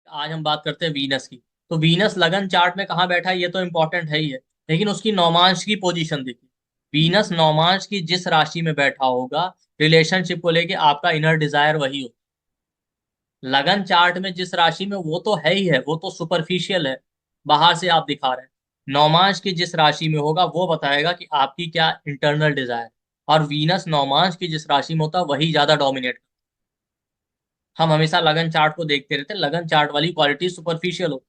आज हम बात करते हैं वीनस की। तो वीनस लगन चार्ट में कहाँ बैठा है ये तो इंपॉर्टेंट है ही है, लेकिन उसकी नौमांश की पोजीशन देखिए। वीनस नौमांश की जिस राशि में बैठा होगा, रिलेशनशिप को लेके आपका इनर डिजायर वही हो। लगन चार्ट में जिस राशि में, वो तो है ही है, वो तो सुपरफिशियल है, बाहर से आप दिखा रहे हैं। नौमांश की जिस राशि में होगा वो बताएगा कि आपकी क्या इंटरनल डिजायर। और वीनस नौमांश की जिस राशि में होता है वही ज्यादा डोमिनेट। हम हमेशा लगन चार्ट को देखते रहते हैं, लगन चार्ट वाली क्वालिटी सुपरफिशियल हो।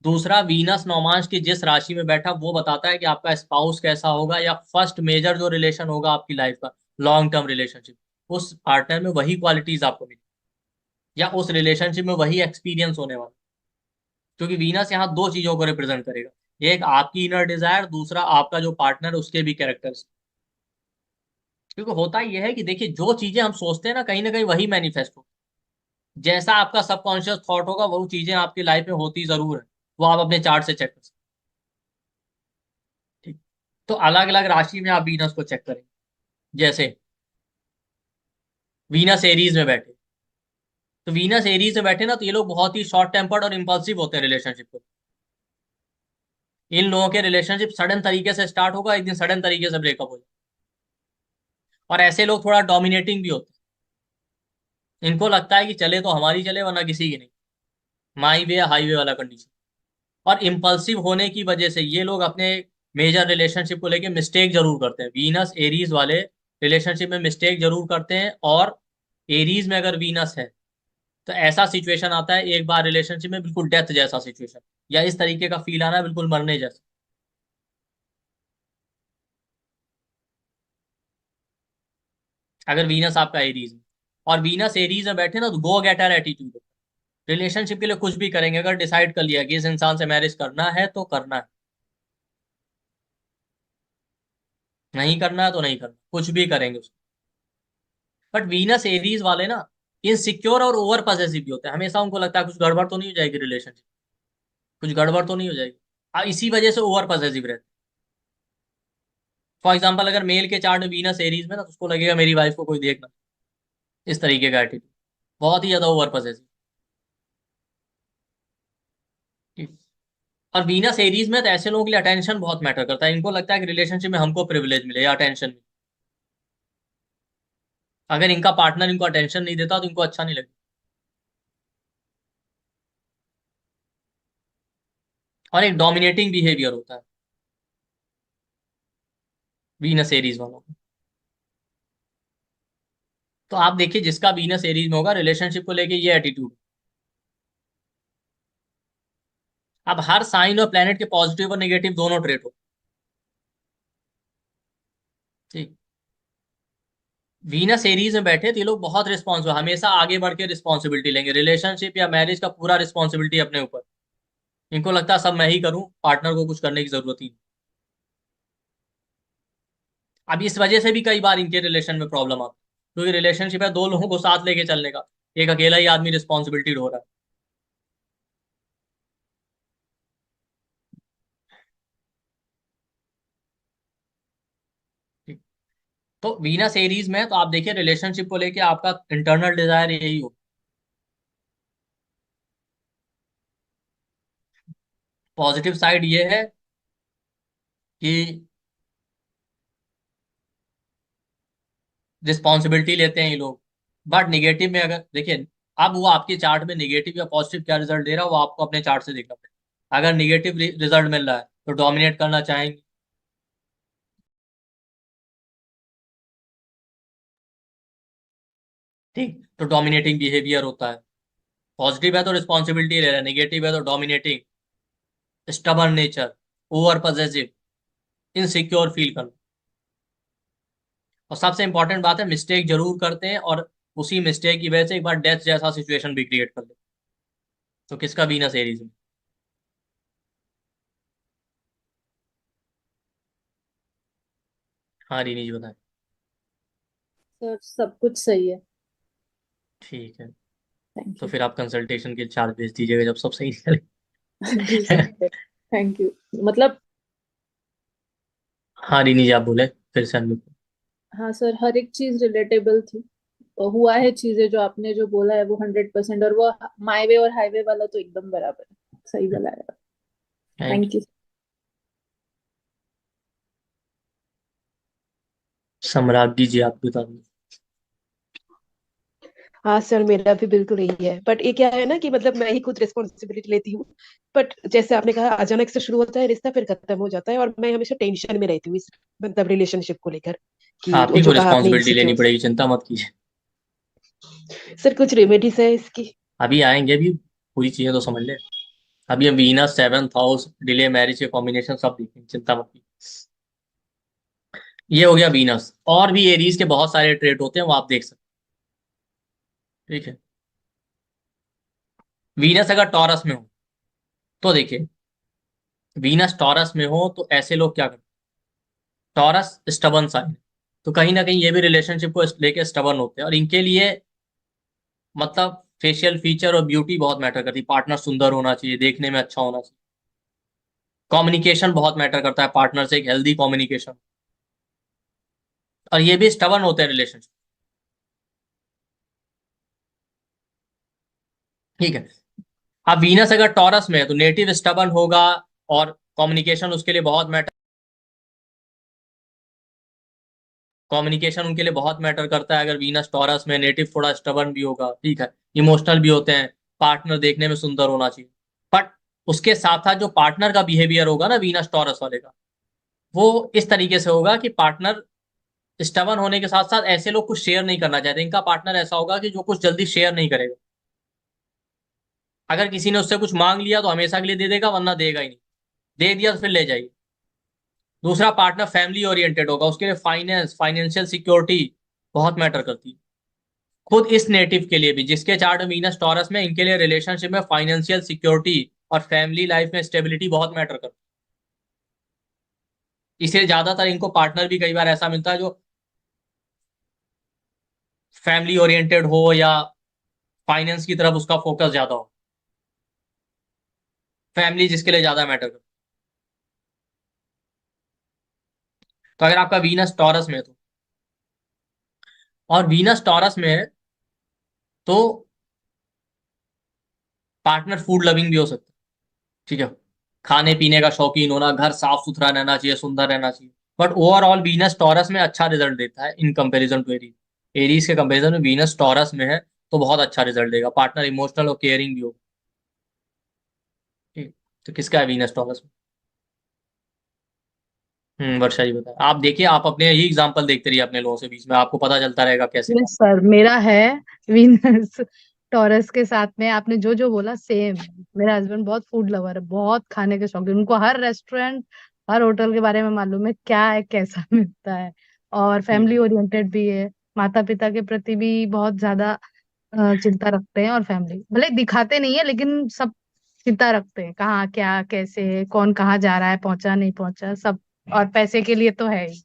दूसरा, वीनस नौमांश की जिस राशि में बैठा वो बताता है कि आपका स्पाउस कैसा होगा, या फर्स्ट मेजर जो रिलेशन होगा आपकी लाइफ का, लॉन्ग टर्म रिलेशनशिप, उस पार्टनर में वही क्वालिटीज आपको मिली, या उस रिलेशनशिप में वही एक्सपीरियंस होने वाला। क्योंकि वीनस यहाँ दो चीजों को रिप्रेजेंट करेगा, एक आपकी इनर डिजायर, दूसरा आपका जो पार्टनर उसके भी कैरेक्टर्स। क्योंकि होता यह है कि देखिए, जो चीजें हम सोचते हैं ना कहीं वही मैनिफेस्ट हो। जैसा आपका सबकॉन्शियस थॉट होगा वो चीजें आपकी लाइफ में होती जरूर है। वो आप अपने चार्ट से चेक कर सकते हैं। ठीक। तो अलग अलग राशि में आप वीनस को चेक करें। जैसे वीनस एरीज में बैठे, तो वीनस एरीज में बैठे ना, तो ये लोग बहुत ही शॉर्ट टेम्पर्ड और इम्पल्सिव होते हैं रिलेशनशिप को। इन लोगों के रिलेशनशिप सडन तरीके से स्टार्ट होगा, एक दिन सडन तरीके से ब्रेकअप हो जाए। और ऐसे लोग थोड़ा डोमिनेटिंग भी होते हैं। इनको लगता है कि चले तो हमारी चले, वरना किसी की नहीं। माई वे हाईवे वाला कंडीशन। और इम्पल्सिव होने की वजह से ये लोग अपने मेजर रिलेशनशिप को लेके मिस्टेक जरूर करते हैं। वीनस एरीज वाले रिलेशनशिप में मिस्टेक जरूर करते हैं। और एरीज में अगर वीनस है तो ऐसा सिचुएशन आता है एक बार रिलेशनशिप में, बिल्कुल डेथ जैसा सिचुएशन, या इस तरीके का फील आना, बिल्कुल मरने जैसा। अगर वीनस आपका एरीज में, और वीनस एरीज में बैठे ना, तो गो गेटर एटीट्यूड। रिलेशनशिप के लिए कुछ भी करेंगे, अगर डिसाइड कर लिया कि इस इंसान से मैरिज करना है तो करना है, नहीं करना है तो नहीं करना, कुछ भी करेंगे उसको। बट वीनस एरीज वाले ना, इनसिक्योर और ओवर पॉसेसिव भी होते हैं। हमेशा उनको लगता है कुछ गड़बड़ तो नहीं हो जाएगी रिलेशनशिप, कुछ गड़बड़ तो नहीं हो जाएगी। इसी वजह से ओवर पॉसेसिव रहते हैं। फॉर एग्जाम्पल, अगर मेल के चार्ट में वीनस एरीज में ना, तो उसको लगेगा मेरी वाइफ को कोई देखना, इस तरीके का एटीट्यूड, बहुत ही ज्यादा ओवर पॉसेसिव। और वीनस एरीज में तो ऐसे लोगों के लिए अटेंशन बहुत मैटर करता है। इनको लगता है कि रिलेशनशिप में हमको प्रिविलेज मिले या अटेंशन मिले। अगर इनका पार्टनर इनको अटेंशन नहीं देता तो इनको अच्छा नहीं लगता। और एक डोमिनेटिंग बिहेवियर होता है वीनस एरीज वालों को। तो आप देखिए, जिसका वीनस एरीज में होगा, रिलेशनशिप को लेके ये एटीट्यूड। अब हर साइन और प्लेनेट के पॉजिटिव और नेगेटिव दोनों ट्रेट हो। ठीक। वीनस एरीज में बैठे तो ये लोग बहुत रिस्पॉन्सिबल, हमेशा आगे बढ़ के रिस्पॉन्सिबिलिटी लेंगे, रिलेशनशिप या मैरिज का पूरा रिस्पॉन्सिबिलिटी अपने ऊपर। इनको लगता है सब मैं ही करूं, पार्टनर को कुछ करने की जरूरत ही नहीं। अब इस वजह से भी कई बार इनके रिलेशन में प्रॉब्लम आती है, क्योंकि रिलेशनशिप है दो लोगों को साथ लेके चलने का, एक अकेला ही आदमी रिस्पॉन्सिबिलिटी ढो रहा है। ठीक। तो वीनस एरीज में, तो आप देखिए रिलेशनशिप को लेके आपका इंटरनल डिजायर यही हो। पॉजिटिव साइड ये है कि रिस्पॉन्सिबिलिटी लेते हैं ये लोग। बट निगेटिव में अगर देखिए, अब वो आपके चार्ट में निगेटिव या पॉजिटिव क्या रिजल्ट दे रहा है वो आपको अपने चार्ट से देखना पड़ेगा। अगर निगेटिव रिजल्ट मिल रहा है तो डोमिनेट करना चाहेंगे। ठीक, तो डोमिनेटिंग बिहेवियर होता है। पॉजिटिव है तो रिस्पॉन्सिबिलिटी ले रहा है, नेगेटिव है तो dominating, stubborn nature, over possessive, insecure feel करना। और सबसे इंपॉर्टेंट बात है, मिस्टेक जरूर करते हैं, और उसी मिस्टेक की वजह से एक बार डेथ जैसा सिचुएशन भी क्रिएट कर ले। तो किसका वीनस एरीज में। हाँ रीनी जी बताएं। सर सब कुछ सही है। ठीक है। थैंक तो यू। फिर आप कंसल्टेशन के चार्ज भेज दीजिएगा जब सब सही चले। जी सर, थैंक यू। मतलब हाँ रीनी जी आप बोले फिर से अनम्यूट। हाँ सर, हर एक चीज रिलेटेबल थी। हुआ है चीजें जो आपने जो बोला है वो 100%, और वो माई वे और हाईवे वाला तो एकदम बराबर है, सही बोला है। Thank thank you. यू। सम्राज्ञी जी आप बता दीजिए। हाँ सर, मेरा भी बिल्कुल यही है, बट ये क्या है ना कि मतलब मैं ही खुद रिस्पॉन्सिबिलिटी लेती हूँ। बट जैसे आपने कहा, अचानक से शुरू होता है रिश्ता, फिर खत्म हो जाता है, और मैं हमेशा टेंशन में रहती हूँ इस मतलब रिलेशनशिप को लेकर, कि आप वो ही जो को कहा आपने रिस्पॉन्सिबिलिटी लेनी इनसिक्योर। पड़ेगी, चिंता मत कीजिए। सर कुछ रेमेडीज है इसकी? अभी आएंगे, अभी पूरी चीजें तो समझ ले। अभी हम Venus, seventh house, delay marriage के कॉम्बिनेशन सब देखेंगे, चिंता मत कीजिए। ये हो गया वीनस। और भी एरीज के बहुत सारे ट्रेट होते हैं, वो आप देख सकते हैं। ठीक है। वीनस अगर टॉरस में हो तो देखिए, वीनस टॉरस में हो तो ऐसे लोग क्या करते हैं। टॉरस स्टबन साइन है, तो कहीं ना कहीं ये भी रिलेशनशिप को लेके स्टबन होते हैं, और इनके लिए मतलब फेशियल फीचर और ब्यूटी बहुत मैटर करती है। पार्टनर सुंदर होना चाहिए, देखने में अच्छा होना चाहिए। कम्युनिकेशन बहुत मैटर करता है, पार्टनर से एक हेल्दी कम्युनिकेशन। और ये भी स्टबन होते हैं रिलेशनशिप। ठीक है। अब वीनस अगर टॉरस में है तो नेटिव स्टबन होगा, और कम्युनिकेशन उसके लिए बहुत मैटर, कम्युनिकेशन उनके लिए बहुत मैटर करता है। अगर वीनस टॉरस में, नेटिव थोड़ा स्टबन भी होगा, ठीक है, इमोशनल भी होते हैं, पार्टनर देखने में सुंदर होना चाहिए। बट उसके साथ साथ जो पार्टनर का बिहेवियर होगा ना वीनस टॉरस वाले का, वो इस तरीके से होगा कि पार्टनर स्टबन होने के साथ साथ ऐसे लोग कुछ शेयर नहीं करना चाहते। इनका पार्टनर ऐसा होगा कि जो कुछ जल्दी शेयर नहीं करेगा। अगर किसी ने उससे कुछ मांग लिया तो हमेशा के लिए दे देगा, वरना देगा ही नहीं। दे दिया तो फिर ले जाइए। दूसरा, पार्टनर फैमिली ओरिएंटेड होगा, उसके लिए फाइनेंशियल सिक्योरिटी बहुत मैटर करती है। खुद इस नेटिव के लिए भी, जिसके चार्ट में वीनस टॉरस में, इनके लिए रिलेशनशिप में फाइनेंशियल सिक्योरिटी और फैमिली लाइफ में स्टेबिलिटी बहुत मैटर करती है। इसलिए ज्यादातर इनको पार्टनर भी कई बार ऐसा मिलता है जो फैमिली ओरिएंटेड हो, या फाइनेंस की तरफ उसका फोकस ज्यादा हो। फैमिली जिसके लिए ज्यादा मैटर करती है। तो अगर आपका वीनस टॉरस में है तो, और वीनस टॉरस में है तो पार्टनर फूड लविंग भी हो सकता है। ठीक है। खाने पीने का शौकीन होना, घर साफ सुथरा रहना चाहिए, सुंदर रहना चाहिए। बट ओवरऑल वीनस टॉरस में अच्छा रिजल्ट देता है in comparison to Aries. Aries के कंपैरिजन में वीनस टॉरस में है तो बहुत अच्छा रिजल्ट देगा। पार्टनर इमोशनल और केयरिंग भी हो। ठीक। तो किसका है वीनस टॉरस में? वर्षा जी बताए। आप देखिए, आप अपने ही एग्जांपल देखते रहिए अपने लोगों से बीच में, आपको पता चलता रहेगा कैसे यस कौन। सर, मेरा है वीनस टॉरस के साथ में। आपने जो जो बोला सेम। मेरा हस्बैंड बहुत फूड लवर है, बहुत खाने के शौकीन, उनको हर रेस्टोरेंट, हर होटल के बारे में मालूम है क्या है, कैसा मिलता है। और ठीक। फैमिली ओरिएंटेड भी है, माता पिता के प्रति भी बहुत ज्यादा चिंता रखते हैं। और फैमिली भले दिखाते नहीं है, लेकिन सब चिंता रखते हैं, कहाँ क्या कैसे, कौन कहाँ जा रहा है, पहुंचा नहीं पहुंचा, सब। और पैसे के लिए तो है ही।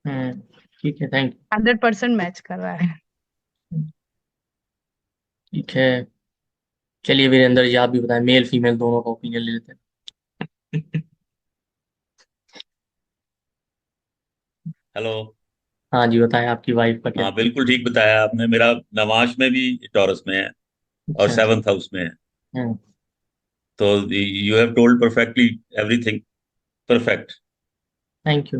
हम्म ठीक है, थैंक 100% मैच कर रहा है। यू। ठीक है। चलिए वीरेंद्र जी आप भी बताएं, मेल फीमेल दोनों का ओपिनियन ले लेते हैं। हेलो। हाँ जी बताएं, आपकी वाइफ का क्या? हाँ बिल्कुल ठीक बताया आपने। मेरा नवाश में भी टॉरस में है और अच्छा। सेवंथ हाउस में है। हम्म तो you have told perfectly everything. Perfect. Thank you.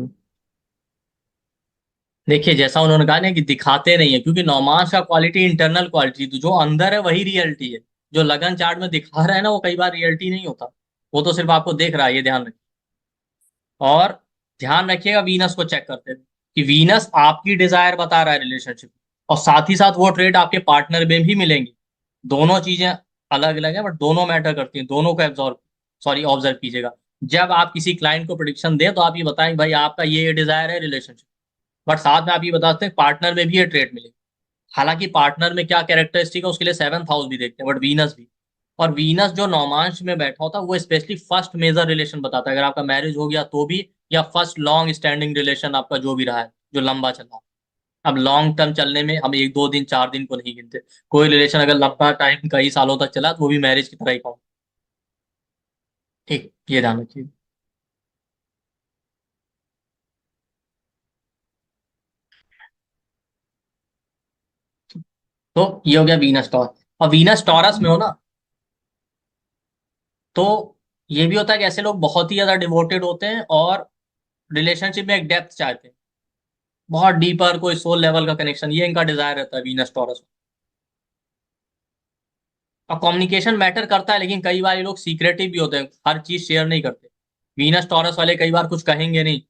देखिए जैसा उन्होंने कहा ना कि दिखाते नहीं है, क्योंकि नौमास का क्वालिटी इंटरनल क्वालिटी, तो जो अंदर है वही रियलिटी है। जो लगन चार्ट में दिखा रहा है ना, वो कई बार रियलिटी नहीं होता। वो तो सिर्फ आपको देख रहा है, ये ध्यान रखिए। और ध्यान रखिएगा वीनस को चेक करते हैं कि वीनस आपकी डिजायर बता रहा है रिलेशनशिप, और साथ ही साथ वो ट्रेड आपके पार्टनर में भी मिलेंगे। दोनों चीजें अलग अलग है, बट दोनों मैटर करती हैं। दोनों को एब्जॉर्व, सॉरी ऑब्जर्व कीजिएगा। जब आप किसी क्लाइंट को प्रोडिक्शन दें तो आप ये बताएं भाई आपका ये डिजायर है रिलेशनशिप, बट साथ में आप ये बता सकते हैं पार्टनर में भी ये ट्रेड मिलेगी। हालांकि पार्टनर में क्या कैरेक्टरिस्टिक है उसके लिए सेवंथ हाउस भी देखते हैं, बट वीनस भी। और वीनस जो नौमांश में बैठा होता है वो स्पेशली फर्स्ट मेजर रिलेशन बताता है, अगर आपका मैरिज हो गया तो भी, या फर्स्ट लॉन्ग स्टैंडिंग रिलेशन आपका जो भी रहा है, जो लंबा चला। अब लॉन्ग टर्म चलने में हम एक दो दिन चार दिन को नहीं गिनते। कोई रिलेशन अगर लंबा टाइम कई सालों तक चला तो वो भी मैरिज की तरह ही काउंट। ठीक, ये ध्यान रखिए। तो ये हो गया वीनस टॉरस। और वीनस टॉरस में हो ना, तो ये भी होता है कि ऐसे लोग बहुत ही ज्यादा डिवोटेड होते हैं और रिलेशनशिप में एक डेप्थ चाहते हैं, बहुत डीपर कोई सोल लेवल का कनेक्शन, ये इनका डिजायर रहता है वीनस टॉरस। और कम्युनिकेशन मैटर करता है, लेकिन कई बार ये लोग सीक्रेटिव भी होते हैं, हर चीज शेयर नहीं करते। वीनस टॉरस वाले कई बार कुछ कहेंगे नहीं,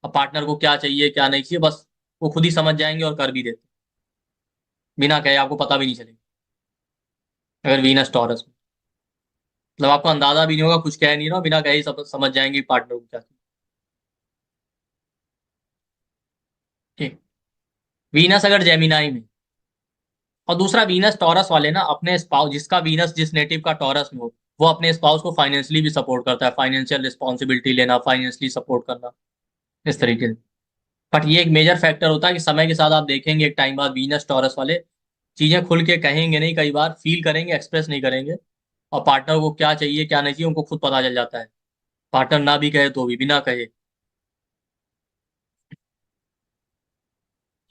अब पार्टनर को क्या चाहिए क्या नहीं चाहिए, बस वो खुद ही समझ जाएंगे और कर भी देते, बिना कहे आपको पता भी नहीं चलेगा। अगर वीनस टॉरस में मतलब आपको अंदाजा भी नहीं होगा, कुछ कह नहीं रहा, बिना कहे ही सब समझ जाएंगे पार्टनर को क्या चाहिए। ठीक। वीनस अगर जेमिनाई में, और दूसरा वीनस टॉरस वाले ना अपने स्पाउस, जिसका वीनस जिस नेटिव का टॉरस में हो, वो अपने स्पाउस को फाइनेंशियली भी सपोर्ट करता है, फाइनेंशियल रिस्पॉन्सिबिलिटी लेना, फाइनेंशियली सपोर्ट करना, इस तरीके से। बट ये एक मेजर फैक्टर होता है कि समय के साथ आप देखेंगे एक टाइम बाद वीनस टॉरस वाले चीजें खुल के कहेंगे नहीं, कई बार फील करेंगे, एक्सप्रेस नहीं करेंगे, और पार्टनर को क्या चाहिए क्या नहीं चाहिए उनको खुद पता चल जाता है, पार्टनर ना भी कहे तो भी, बिना कहे।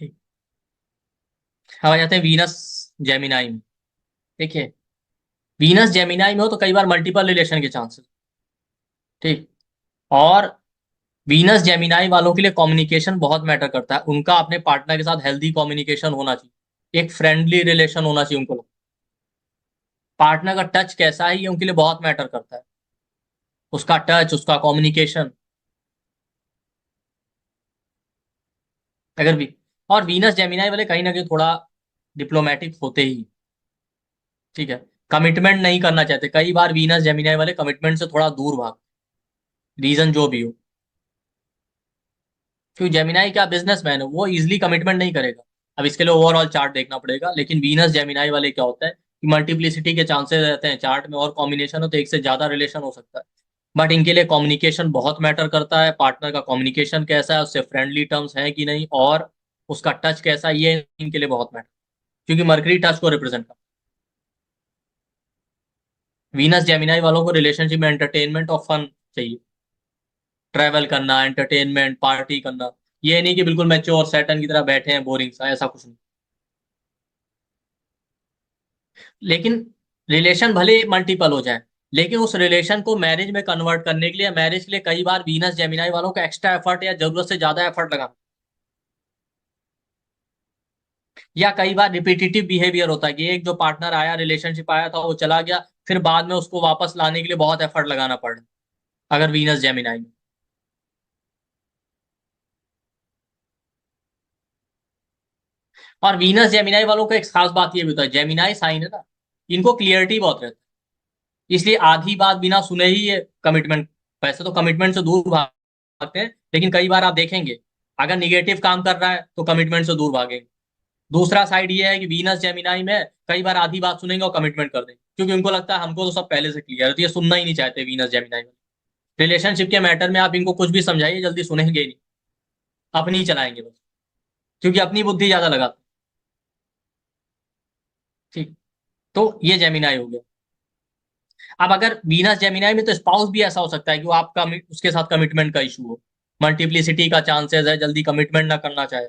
ठीक। अब आ जाते हैं वीनस जेमिनाई में। देखिए, वीनस जेमिनाई में हो तो कई बार मल्टीपल रिलेशन के चांसेस। ठीक। और वीनस जेमिनाई वालों के लिए कम्युनिकेशन बहुत मैटर करता है, उनका अपने पार्टनर के साथ हेल्दी कम्युनिकेशन होना चाहिए, एक फ्रेंडली रिलेशन होना चाहिए उनको। पार्टनर का टच कैसा है ये उनके लिए बहुत मैटर करता है, उसका टच, उसका कम्युनिकेशन। अगर भी, और वीनस जेमिनाई वाले कहीं ना कहीं थोड़ा डिप्लोमेटिक होते ही, ठीक है, कमिटमेंट नहीं करना चाहते, कई बार वीनस जेमिनाई वाले कमिटमेंट से थोड़ा दूर भाग, रीजन जो भी हो। क्योंकि जेमिनाई क्या बिजनेसमैन है, वो इजिली कमिटमेंट नहीं करेगा। अब इसके लिए ओवरऑल चार्ट देखना पड़ेगा, लेकिन वीनस जेमिनाई वाले क्या होता है कि मल्टीप्लिसिटी के चांसेस रहते हैं चार्ट में, और कॉम्बिनेशन हो तो एक से ज्यादा रिलेशन हो सकता है। बट इनके लिए कम्युनिकेशन बहुत मैटर करता है, पार्टनर का कम्युनिकेशन कैसा है, उससे फ्रेंडली टर्म्स है कि नहीं, और उसका टच कैसा है, ये इनके लिए बहुत मैटर, क्योंकि मरकरी टच को रिप्रेजेंट करता है। वीनस जेमिनाई वालों को रिलेशनशिप में एंटरटेनमेंट और फन चाहिए, ट्रैवल करना, एंटरटेनमेंट, पार्टी करना। ये नहीं कि बिल्कुल मैच्योर सैटन की तरह बैठे हैं बोरिंग सा, ऐसा कुछ नहीं। लेकिन रिलेशन भले मल्टीपल हो जाए, लेकिन उस रिलेशन को मैरिज में कन्वर्ट करने के लिए, मैरिज के लिए कई बार वीनस जेमिनाई वालों को एक्स्ट्रा एफर्ट या जरूरत से ज्यादा एफर्ट लगाना, या कई बार रिपीटेटिव बिहेवियर होता है कि एक जो पार्टनर आया, रिलेशनशिप आया था, वो चला गया, फिर बाद में उसको वापस लाने के लिए बहुत एफर्ट लगाना पड़ा, अगर वीनस जेमिनाई में। और वीनस जेमिनाई वालों को एक खास बात ये भी होता है, जेमिनाई साइन है ना, इनको क्लियरिटी बहुत रहती है, इसलिए आधी बात बिना सुने ही ये कमिटमेंट, वैसे तो कमिटमेंट से दूर भागते हैं, लेकिन कई बार आप देखेंगे अगर निगेटिव काम कर रहा है तो कमिटमेंट से दूर भागेंगे। दूसरा साइड ये है कि वीनस जेमिनाई में कई बार आधी बात सुनेंगे और कमिटमेंट कर देंगे, क्योंकि उनको लगता है हमको तो सब पहले से क्लियर है, तो ये सुनना ही नहीं चाहते वीनस जेमिनाई में। रिलेशनशिप के मैटर में आप इनको कुछ भी समझाइए, जल्दी सुनेंगे ही नहीं, अपनी ही चलाएंगे बस, क्योंकि अपनी बुद्धि ज्यादा लगाते हैं। ठीक। तो ये जेमिनाई हो गया। अब अगर वीनस जेमिनाई में, तो स्पाउस भी ऐसा हो सकता है कि वो आपका उसके साथ कमिटमेंट का इशू हो, मल्टीप्लिसिटी का चांसेस है, जल्दी कमिटमेंट ना करना चाहे,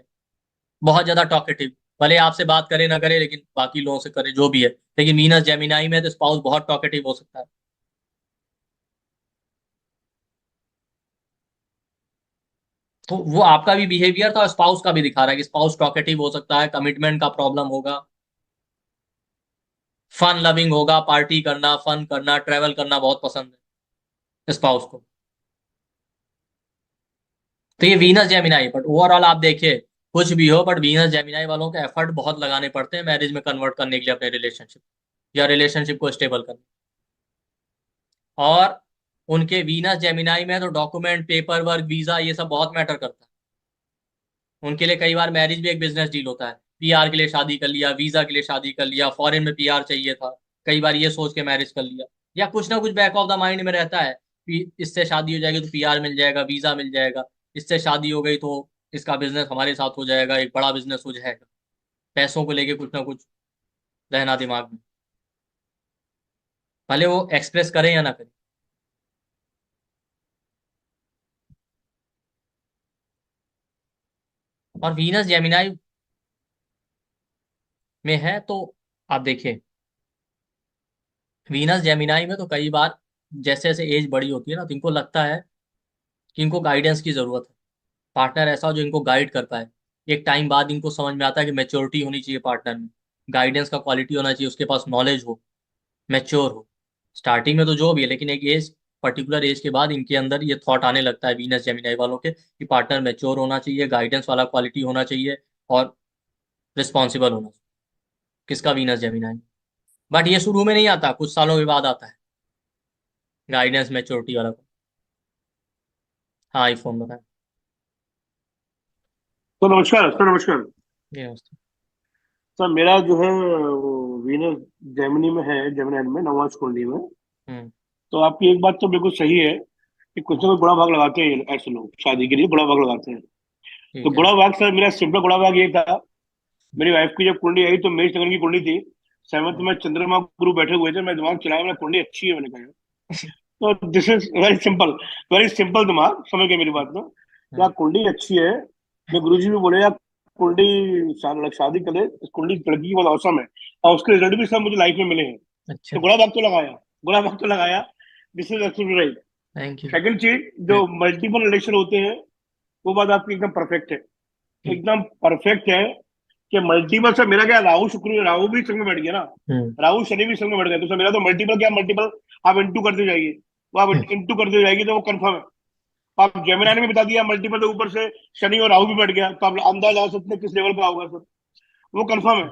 बहुत ज्यादा टॉकेटिव, भले आपसे बात करे ना करे, लेकिन बाकी लोगों से करे, जो भी है, लेकिन वीनस जेमिनाई में तो स्पाउस बहुत टॉकेटिव हो सकता है। तो वो आपका भी बिहेवियर था और स्पाउस का भी दिखा रहा है कि स्पाउस टॉकेटिव हो सकता है, कमिटमेंट का प्रॉब्लम होगा, फन लविंग होगा, पार्टी करना, फन करना, ट्रेवल करना बहुत पसंद है स्पाउस को। तो ये वीनस जेमिनाई, बट ओवरऑल आप देखिए कुछ भी हो, बट वीनस जेमिनाई वालों को एफर्ट बहुत लगाने पड़ते हैं मैरिज में कन्वर्ट करने के लिए अपने रिलेशनशिप, या रिलेशनशिप को स्टेबल करने। और उनके वीनस जेमिनाई में तो डॉक्यूमेंट, पेपर वर्क, वीजा, ये सब बहुत मैटर करता है। उनके लिए कई बार मैरिज भी एक बिजनेस डील होता है, पीआर के लिए शादी कर लिया, वीजा के लिए शादी कर लिया, फॉरेन में पीआर चाहिए था, कई बार ये सोच के मैरिज कर लिया, या कुछ ना कुछ बैक ऑफ द माइंड में रहता है कि इससे शादी हो जाएगी तो पीआर मिल जाएगा, वीजा मिल जाएगा, इससे शादी हो गई तो इसका बिजनेस हमारे साथ हो जाएगा, एक बड़ा बिजनेस हो जाएगा, पैसों को लेके कुछ ना कुछ रहना दिमाग में, भले वो एक्सप्रेस करें या ना करें। और वीनस जेमिनाई में है तो आप देखिए वीनस जेमिनाई में तो कई बार जैसे जैसे एज बड़ी होती है ना, तो इनको लगता है कि इनको गाइडेंस की जरूरत है, पार्टनर ऐसा हो जो इनको गाइड कर पाए। एक टाइम बाद इनको समझ में आता है कि मेच्योरिटी होनी चाहिए पार्टनर में, गाइडेंस का क्वालिटी होना चाहिए, उसके पास नॉलेज हो, मैच्योर हो। स्टार्टिंग में तो जो भी है, लेकिन एक एज, पर्टिकुलर एज के बाद इनके अंदर ये थॉट आने लगता है वीनस जेमिनाई वालों के कि पार्टनर मैच्योर होना चाहिए, गाइडेंस वाला क्वालिटी होना चाहिए और रिस्पॉन्सिबल होना चाहिए। किसका? Venus Gemini. बट ये शुरू में नहीं आता, कुछ सालों के बाद आता है गाइडेंस मैच्योरिटी वाला। हाँ, आईफोन बताएं। तो नमस्कार सर, नमस्कार जी नमस्ते। सर। मेरा जो है वो वीनस जेमिनी में है, जेमिनी में, नवाज कुंडली में। हम्म। तो आपकी एक बात तो बिल्कुल सही है कि कुछ ना कुछ बड़ा भाग लगाते हैं ऐसे लोग, शादी के लिए बड़ा भाग लगाते हैं। तो ठीक है। बड़ा भाग सर, मेरा सिंपल बड़ा भाग ये था। मेरी वाइफ की जब कुंडली आई तो मेष लगन की कुंडली थी। सेवंथ हम्म। में चंद्रमा गुरु बैठे हुए थे। मैं दिमाग चलाया, मेरा कुंडली अच्छी है, मैंने कहा। तो दिस इज वेरी सिंपल दिमाग, समझ गए मेरी बात को। क्या हम्म। कुंडली अच्छी है? जो गुरु जी भी बोले यार, कुंडली शादी करे, इस कुंडली लड़की की बहुत औसम है। और उसके रिजल्ट भी सब मुझे लाइफ में मिले हैं। अच्छा। तो गुड़ा भाग तो लगाया, गुड़ा भाग तो लगाया। This is absolutely right. Thank you. Second चीज, जो मल्टीपल रिलेशन होते हैं, वो बात आपकी एकदम परफेक्ट है, ठीक। एकदम परफेक्ट है। कि मल्टीपल से मेरा क्या, राहु शुक्र, राहु भी संग में बैठ गया ना, हम्म। राहु शनि भी संग में बैठ गया, तो सर मेरा तो मल्टीपल क्या, मल्टीपल आप इंटू करते जाइए। वो आप हम्म। इंटू करते जाएगी तो वो कंफर्म है। आप जेमिनी ने भी बता दिया मल्टीपल, तो ऊपर से शनि और राहु भी बैठ गया, तो आप अंदाज लगा सकते हैं किस लेवल का होगा सर। वो कंफर्म है।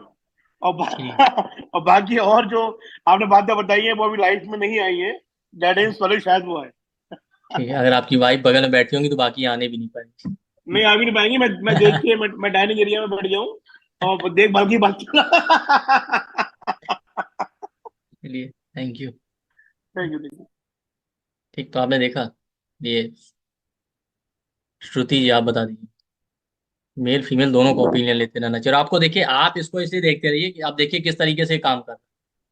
और ठीक। और बाकी और जो आपने बातें बताई है वो अभी लाइफ में नहीं आई है, गाइडेंस वाले शायद वो है। ठीक है, अगर आपकी वाइफ बगल में बैठी होंगी तो बाकी आने भी नहीं पाएंगे। नहीं, आ भी नहीं पाएंगी। मैं देख के मैं डाइनिंग एरिया में बैठ जाऊं और देखभाल की बात। चलिए, thank you. Thank you, thank you. ठीक, तो आपने देखा ये, श्रुति जी आप बता दीजिए, मेल फीमेल दोनों का ओपिनियन लेते रहना चाहिए। और आपको देखिए, आप इसको इसलिए देखते रहिए कि आप देखिए किस तरीके से काम कर रहा है।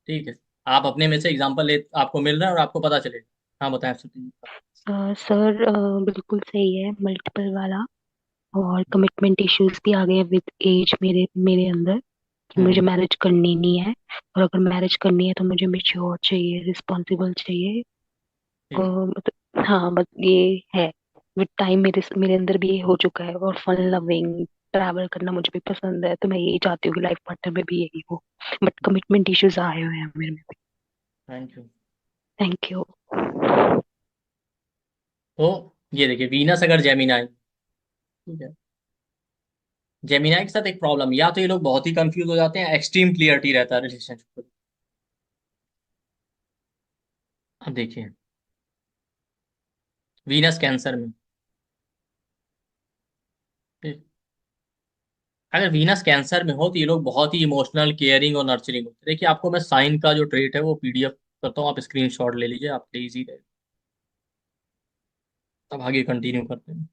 ठीक है, आप अपने में से एग्जाम्पल ले, आपको मिल रहा है और आपको पता चलेगा। हाँ बताएं श्रुति जी। सर बिल्कुल सही है मल्टीपल वाला। और कमिटमेंट इश्यूज भी आ गए विद एज मेरे मेरे अंदर, कि मुझे हम्म। मैरिज करनी नहीं है। और अगर मैरिज करनी है तो मुझे मेच्योर चाहिए, रिस्पॉन्सिबल चाहिए। ठीक। मतलब हाँ, बस ये है। विद टाइम मेरे मेरे अंदर भी ये हो चुका है। और फन लविंग, ट्रैवल करना मुझे भी पसंद है, तो मैं यही चाहती हूँ कि लाइफ पार्टनर में भी यही हो। बट कमिटमेंट इश्यूज आए हुए हैं मेरे में भी। Thank you. Thank you. तो ये देखिए, वीनस अगर जेमिनाई, ठीक है, जेमिनाई के साथ एक प्रॉब्लम, या तो ये लोग बहुत ही कंफ्यूज हो जाते हैं, एक्सट्रीम क्लियरिटी रहता है रिलेशनशिप को। अब देखिए, वीनस कैंसर में, ठीक, अगर वीनस कैंसर में हो तो ये लोग बहुत ही इमोशनल, केयरिंग और नर्चरिंग होते हैं। देखिए, आपको मैं साइन का जो ट्रेट है वो पीडीएफ करता हूँ, आप स्क्रीनशॉट ले लीजिए, आपके लिए इजी रहेगा। अब आगे कंटिन्यू करते हैं।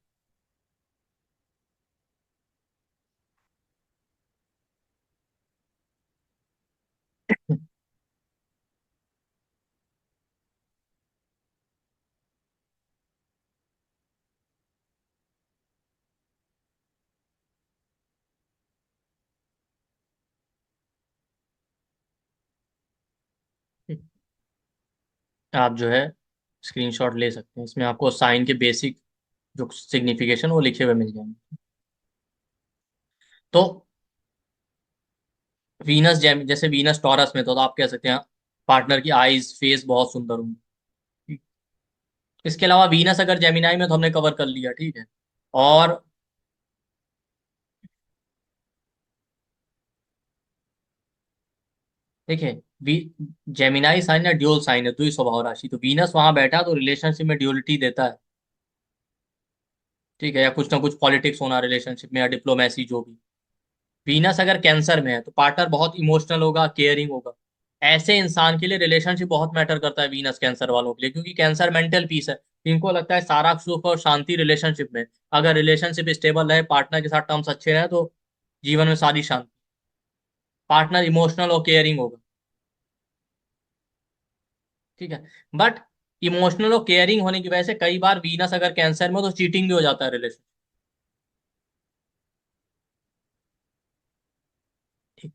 आप जो है स्क्रीनशॉट ले सकते हैं, इसमें आपको साइन के बेसिक जो सिग्निफिकेशन वो लिखे हुए मिल जाएंगे। तो वीनस जैसे वीनस टॉरस में, तो आप कह सकते हैं पार्टनर की आईज, फेस बहुत सुंदर होंगी। इसके अलावा वीनस अगर जेमिनाई में, तो हमने कवर कर लिया, ठीक है। और देखिए, वी जेमिनाई साइन या ड्यूल साइन है, द्वि स्वभाव राशि, तो वीनस वहां बैठा तो रिलेशनशिप में ड्यूलिटी देता है। ठीक है, या कुछ ना कुछ पॉलिटिक्स होना रिलेशनशिप में, या डिप्लोमेसी, जो भी। वीनस अगर कैंसर में है तो पार्टनर बहुत इमोशनल होगा, केयरिंग होगा। ऐसे इंसान के लिए रिलेशनशिप बहुत मैटर करता है, वीनस कैंसर वालों के लिए, क्योंकि कैंसर मेंटल पीस है। इनको लगता है सारा सुख और शांति रिलेशनशिप में। अगर रिलेशनशिप स्टेबल रहे, पार्टनर के साथ टर्म्स अच्छे रहे, तो जीवन में सारी शांति। पार्टनर इमोशनल और केयरिंग होगा, ठीक है। बट इमोशनल और केयरिंग होने की वजह से कई बार वीनस अगर कैंसर में हो तो चीटिंग भी हो जाता है रिलेशन, ठीक।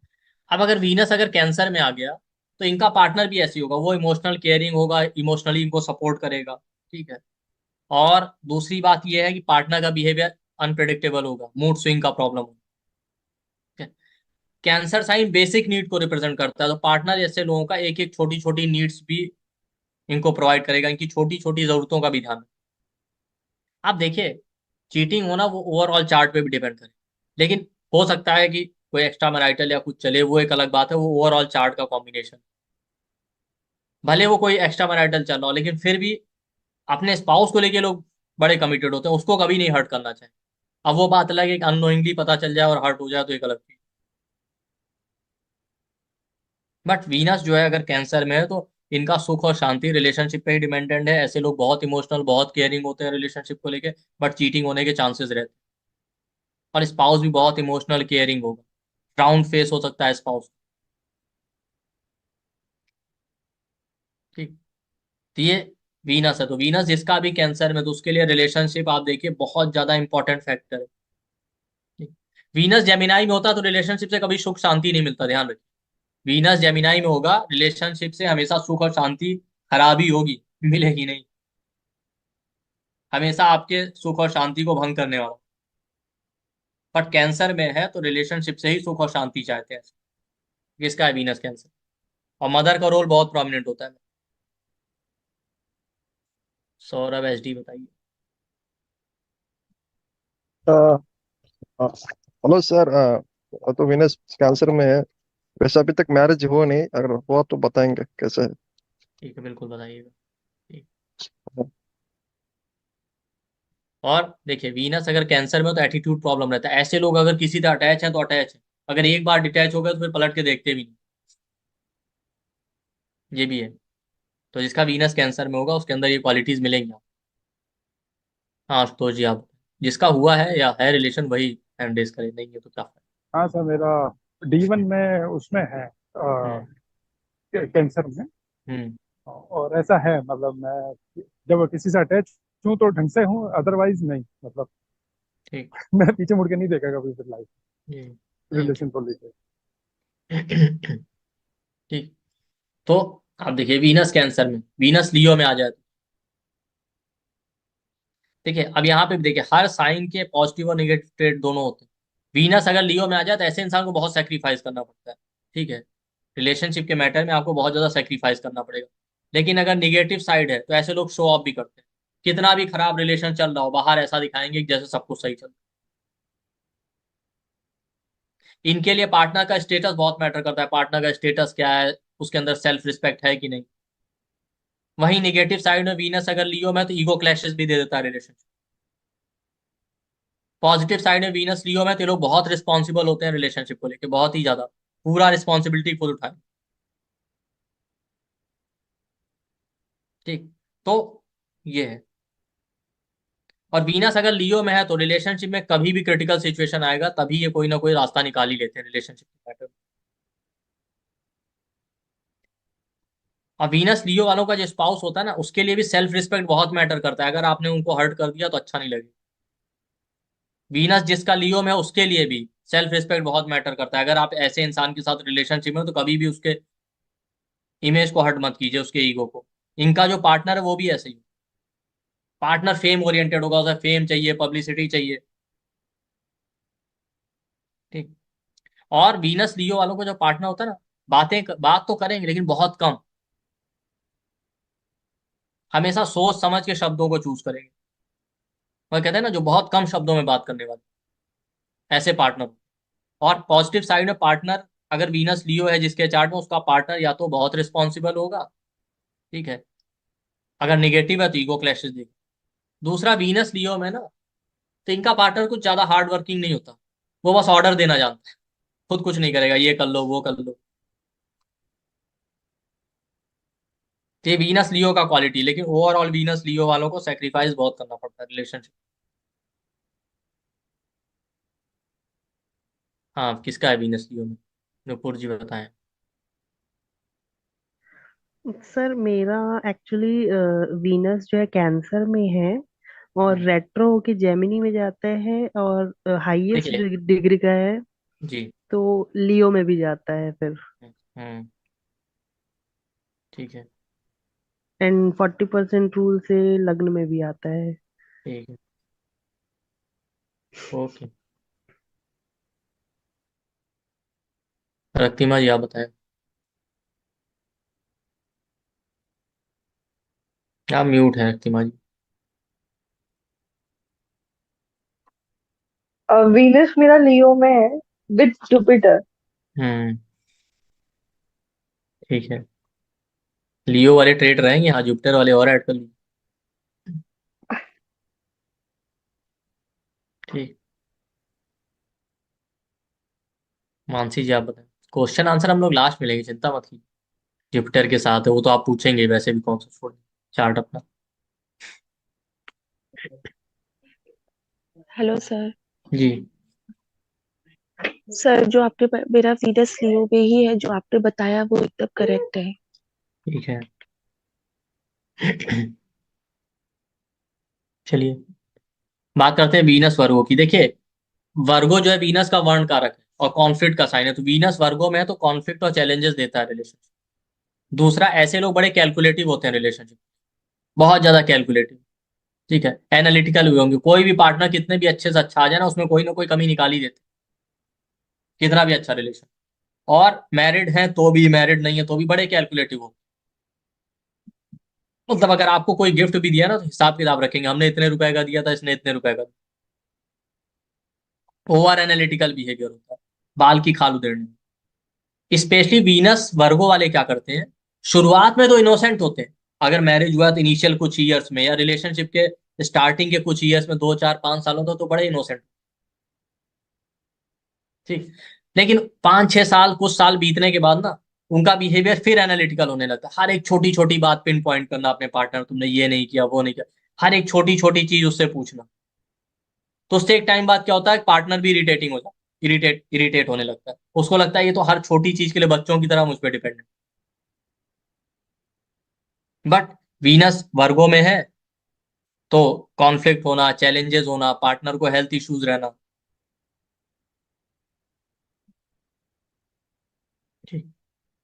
अब अगर वीनस अगर कैंसर में आ गया तो इनका पार्टनर भी ऐसे ही होगा, वो इमोशनल केयरिंग होगा, इमोशनली इनको सपोर्ट करेगा। ठीक है। और दूसरी बात यह है कि पार्टनर का बिहेवियर अनप्रेडिक्टेबल होगा, मूड स्विंग का प्रॉब्लम होगा। ठीक है। कैंसर साइन बेसिक नीड को रिप्रेजेंट करता है, तो पार्टनर जैसे लोगों का एक एक छोटी छोटी नीड्स भी इनको प्रोवाइड करेगा, इनकी छोटी छोटी जरूरतों का भी ध्यान रखेगा। आप देखिए, चीटिंग होना वो ओवरऑल चार्ट पे भी डिपेंड करे, लेकिन हो सकता है कि कोई एक्स्ट्रा मैरिटल या कुछ चले, वो एक अलग बात है, वो ओवरऑल चार्ट का कॉम्बिनेशन। भले वो कोई एक्स्ट्रा मैरिटल चल रहा हो, लेकिन फिर भी अपने स्पाउस को लेके लोग बड़े कमिटेड होते हैं, उसको कभी नहीं हर्ट करना चाहिए। अब वो बात अलग है कि अननोइंगली पता चल जाए और हर्ट हो जाए तो एक अलग चीज। बट वीनस जो है अगर कैंसर में है तो इनका सुख और शांति रिलेशनशिप पे ही डिपेंडेंट है। ऐसे लोग बहुत इमोशनल, बहुत केयरिंग होते हैं रिलेशनशिप को लेके, बट चीटिंग होने के चांसेस रहते हैं। और स्पाउस भी बहुत इमोशनल केयरिंग होगा, राउंड फेस हो सकता है स्पाउस। ठीक। तो ये वीनस है, तो वीनस जिसका भी कैंसर में, तो उसके लिए रिलेशनशिप आप देखिए बहुत ज्यादा इंपॉर्टेंट फैक्टर है। ठीक। वीनस जेमिनाई में होता तो रिलेशनशिप से कभी सुख शांति नहीं मिलता, ध्यान रखिए। वीनस जेमिनाई में होगा, रिलेशनशिप से हमेशा सुख और शांति खराबी होगी, मिलेगी नहीं। हमेशा आपके सुख और शांति को भंग करने वाला। बट कैंसर में है तो रिलेशनशिप से ही सुख और शांति चाहते हैं। किसका है वीनस कैंसर। और मदर का रोल बहुत प्रोमिनेंट होता है। सौरभ एचडी बताइए। Hello sir. तो विनेश कैंसर में है। वैसे अभी तक मैरिज हुआ नहीं, अगर हुआ तो बताएंगे कैसे है। ठीक है, बिल्कुल बताइएगा। ठीक। और देखिए, वीनस अगर कैंसर में हो तो एटीट्यूड प्रॉब्लम रहता है। ऐसे लोग अगर किसी से अटैच हैं तो अटैच है, अगर एक बार डिटैच हो गए तो फिर पलट के देखते भी नहीं। ये भी है। तो जिसका वीनस कैंसर में होगा उसके अंदर ये क्वालिटीज मिलेंगी आपको। हाँ आशुतोष जी आप, जिसका हुआ है या है रिलेशन वही एमडेस करे, नहीं है तो क्या फायदा। हाँ सर, मेरा D1 में उसमें है, हम्म। कैंसर में। हम्म। और ऐसा है, मतलब मैं जब किसी से अटैच हूँ तो ढंग से हूँ, अदरवाइज नहीं, मतलब ठीक। मैं पीछे मुड़ के नहीं देखा कभी फिर लाइफ ठीक रिलेशन को लेकर। है। ठीक। तो आप देखिए, वीनस कैंसर में, वीनस लियो में आ जाए तो देखिए, अब यहाँ पे भी देखिए, हर साइन के पॉजिटिव और निगेटिव ट्रेड दोनों होते हैं। वीनस अगर लियो में आ जाए तो ऐसे इंसान को बहुत सेक्रीफाइस करना पड़ता है। ठीक है। रिलेशनशिप के मैटर में आपको बहुत ज्यादा सेक्रीफाइस करना पड़ेगा। लेकिन अगर निगेटिव साइड है तो ऐसे लोग शो ऑफ भी करते हैं। कितना भी खराब रिलेशन चल रहा हो, बाहर ऐसा दिखाएंगे कि जैसे सब कुछ सही चल रहा है। इनके लिए पार्टनर का स्टेटस बहुत मैटर करता है, पार्टनर का स्टेटस क्या है, उसके अंदर सेल्फ रिस्पेक्ट है कि नहीं। वहीं निगेटिव साइड में वीनस अगर लियो में है तो ईगो क्लैशेस भी दे देता है रिलेशनशिप। पॉजिटिव साइड में वीनस लियो में तो ये लोग बहुत रिस्पॉन्सिबल होते हैं रिलेशनशिप को लेकर, बहुत ही ज्यादा, पूरा रिस्पॉन्सिबिलिटी खुद उठाए। ठीक। तो ये है। और वीनस अगर लियो में है तो रिलेशनशिप में कभी भी क्रिटिकल सिचुएशन आएगा तभी ये कोई ना कोई रास्ता निकाल ही लेते हैं रिलेशनशिप के मैटर में। और वीनस लियो वालों का जो स्पाउस होता है ना, उसके लिए भी सेल्फ रिस्पेक्ट बहुत मैटर करता है। अगर आपने उनको हर्ट कर दिया तो अच्छा नहीं लगेगा। वीनस जिसका लियो में है उसके लिए भी सेल्फ रिस्पेक्ट बहुत मैटर करता है। अगर आप ऐसे इंसान के साथ रिलेशनशिप में हो तो कभी भी उसके इमेज को हर्ट मत कीजिए, उसके ईगो को। इनका जो पार्टनर है वो भी ऐसे ही, पार्टनर फेम ओरिएंटेड होगा, उसे फेम चाहिए, पब्लिसिटी चाहिए। ठीक। और वीनस लियो वालों का जो पार्टनर होता है ना, बात तो करेंगे लेकिन बहुत कम, हमेशा सोच समझ के शब्दों को चूज करेंगे। और कहते हैं ना, जो बहुत कम शब्दों में बात करने वाले, ऐसे पार्टनर। और पॉजिटिव साइड में पार्टनर, अगर वीनस लियो है जिसके चार्ट में, उसका पार्टनर या तो बहुत रिस्पॉन्सिबल होगा। ठीक है। अगर निगेटिव है तो ईगो क्लैशेस देगा। दूसरा, वीनस लियो में ना, तो इनका पार्टनर कुछ ज्यादा हार्ड वर्किंग नहीं होता, वो बस ऑर्डर देना जानता है, खुद कुछ नहीं करेगा, ये कर लो वो कर लो। तो ये वीनस लियो का क्वालिटी, लेकिन ओवरऑल वीनस लियो वालों को सेक्रीफाइस बहुत करना पड़ता है रिलेशनशिप। हाँ, किसका है वीनस लियो में, नुपुर जी बताएं। सर मेरा एक्चुअली वीनस जो है कैंसर में है, और हम्म। रेट्रो होके जेमिनी में जाता है, और हाईएस्ट देखिए, डिग्री का है जी। तो लियो में भी जाता है फिर। हम्म। ठीक है। एंड 40% रूल से लग्न में भी आता है। ठीक है। ओके। रক্তিमा जी आप बताएं। आप म्यूट है रক্তিमा जी। वीनस मेरा लियो में है विद जुपिटर। हम्म। ठीक है। लियो वाले ट्रेड रहेंगे, हाँ जुपिटर वाले और ऐड कर लीजिए। ठीक। मानसी जी आप बताएं। क्वेश्चन आंसर हम लोग लास्ट में लेंगे, चिंता मत कीजिए। जुपिटर के साथ है वो, तो आप पूछेंगे वैसे भी कौन सा छोड़ चार्ट अपना। Hello sir. जी। सर जो आपने मेरा वीनस लियो में ही है, जो आपने बताया वो एकदम करेक्ट है। ठीक है। चलिए बात करते हैं वीनस वर्गो की। देखिए वर्गो जो है वीनस का वर्ण कारक है और कॉन्फ्लिक्ट का साइन है, तो वीनस वर्गो में है तो कॉन्फ्लिक्ट और चैलेंजेस देता है रिलेशनशिप। दूसरा, ऐसे लोग बड़े कैलकुलेटिव होते हैं रिलेशनशिप, बहुत ज्यादा कैलकुलेटिव। ठीक है, एनालिटिकल भी होंगे। कोई भी पार्टनर कितने भी अच्छे से अच्छा आ जाए ना, उसमें कोई ना कोई कमी निकाल ही देते हैं, कितना भी अच्छा रिलेशन। और मैरिड है तो भी, मैरिड नहीं है तो भी बड़े कैलकुलेटिव हो। मतलब अगर आपको कोई गिफ्ट भी दिया ना, तो हिसाब किताब रखेंगे, हमने इतने रुपए का दिया था, इसने इतने रुपए का। ओवर एनालिटिकल बिहेवियर होता है, बाल की खाल उधेड़ने। स्पेशली वीनस वर्गो वाले क्या करते हैं, शुरुआत में तो इनोसेंट होते हैं। अगर मैरिज हुआ तो इनिशियल कुछ ईयर्स में, या रिलेशनशिप के स्टार्टिंग के कुछ ईयर्स में, 2 4 5 सालों तक तो बड़े इनोसेंट। ठीक। लेकिन 5 6 साल, कुछ साल बीतने के बाद ना, उनका बिहेवियर फिर एनालिटिकल होने लगता है। हर एक छोटी छोटी बात पिन पॉइंट करना अपने पार्टनर, तुमने ये नहीं किया, वो नहीं किया, हर एक छोटी छोटी चीज उससे पूछना। तो उससे एक टाइम बाद क्या होता है, पार्टनर भी इरिटेटिंग हो जाता है, इरिटेट होने लगता है। उसको लगता है ये तो हर छोटी चीज के लिए बच्चों की तरह मुझ पर डिपेंड है। बट वीनस वर्गो में है तो कॉन्फ्लिक्ट होना, चैलेंजेस होना, पार्टनर को हेल्थ इश्यूज रहना। ठीक।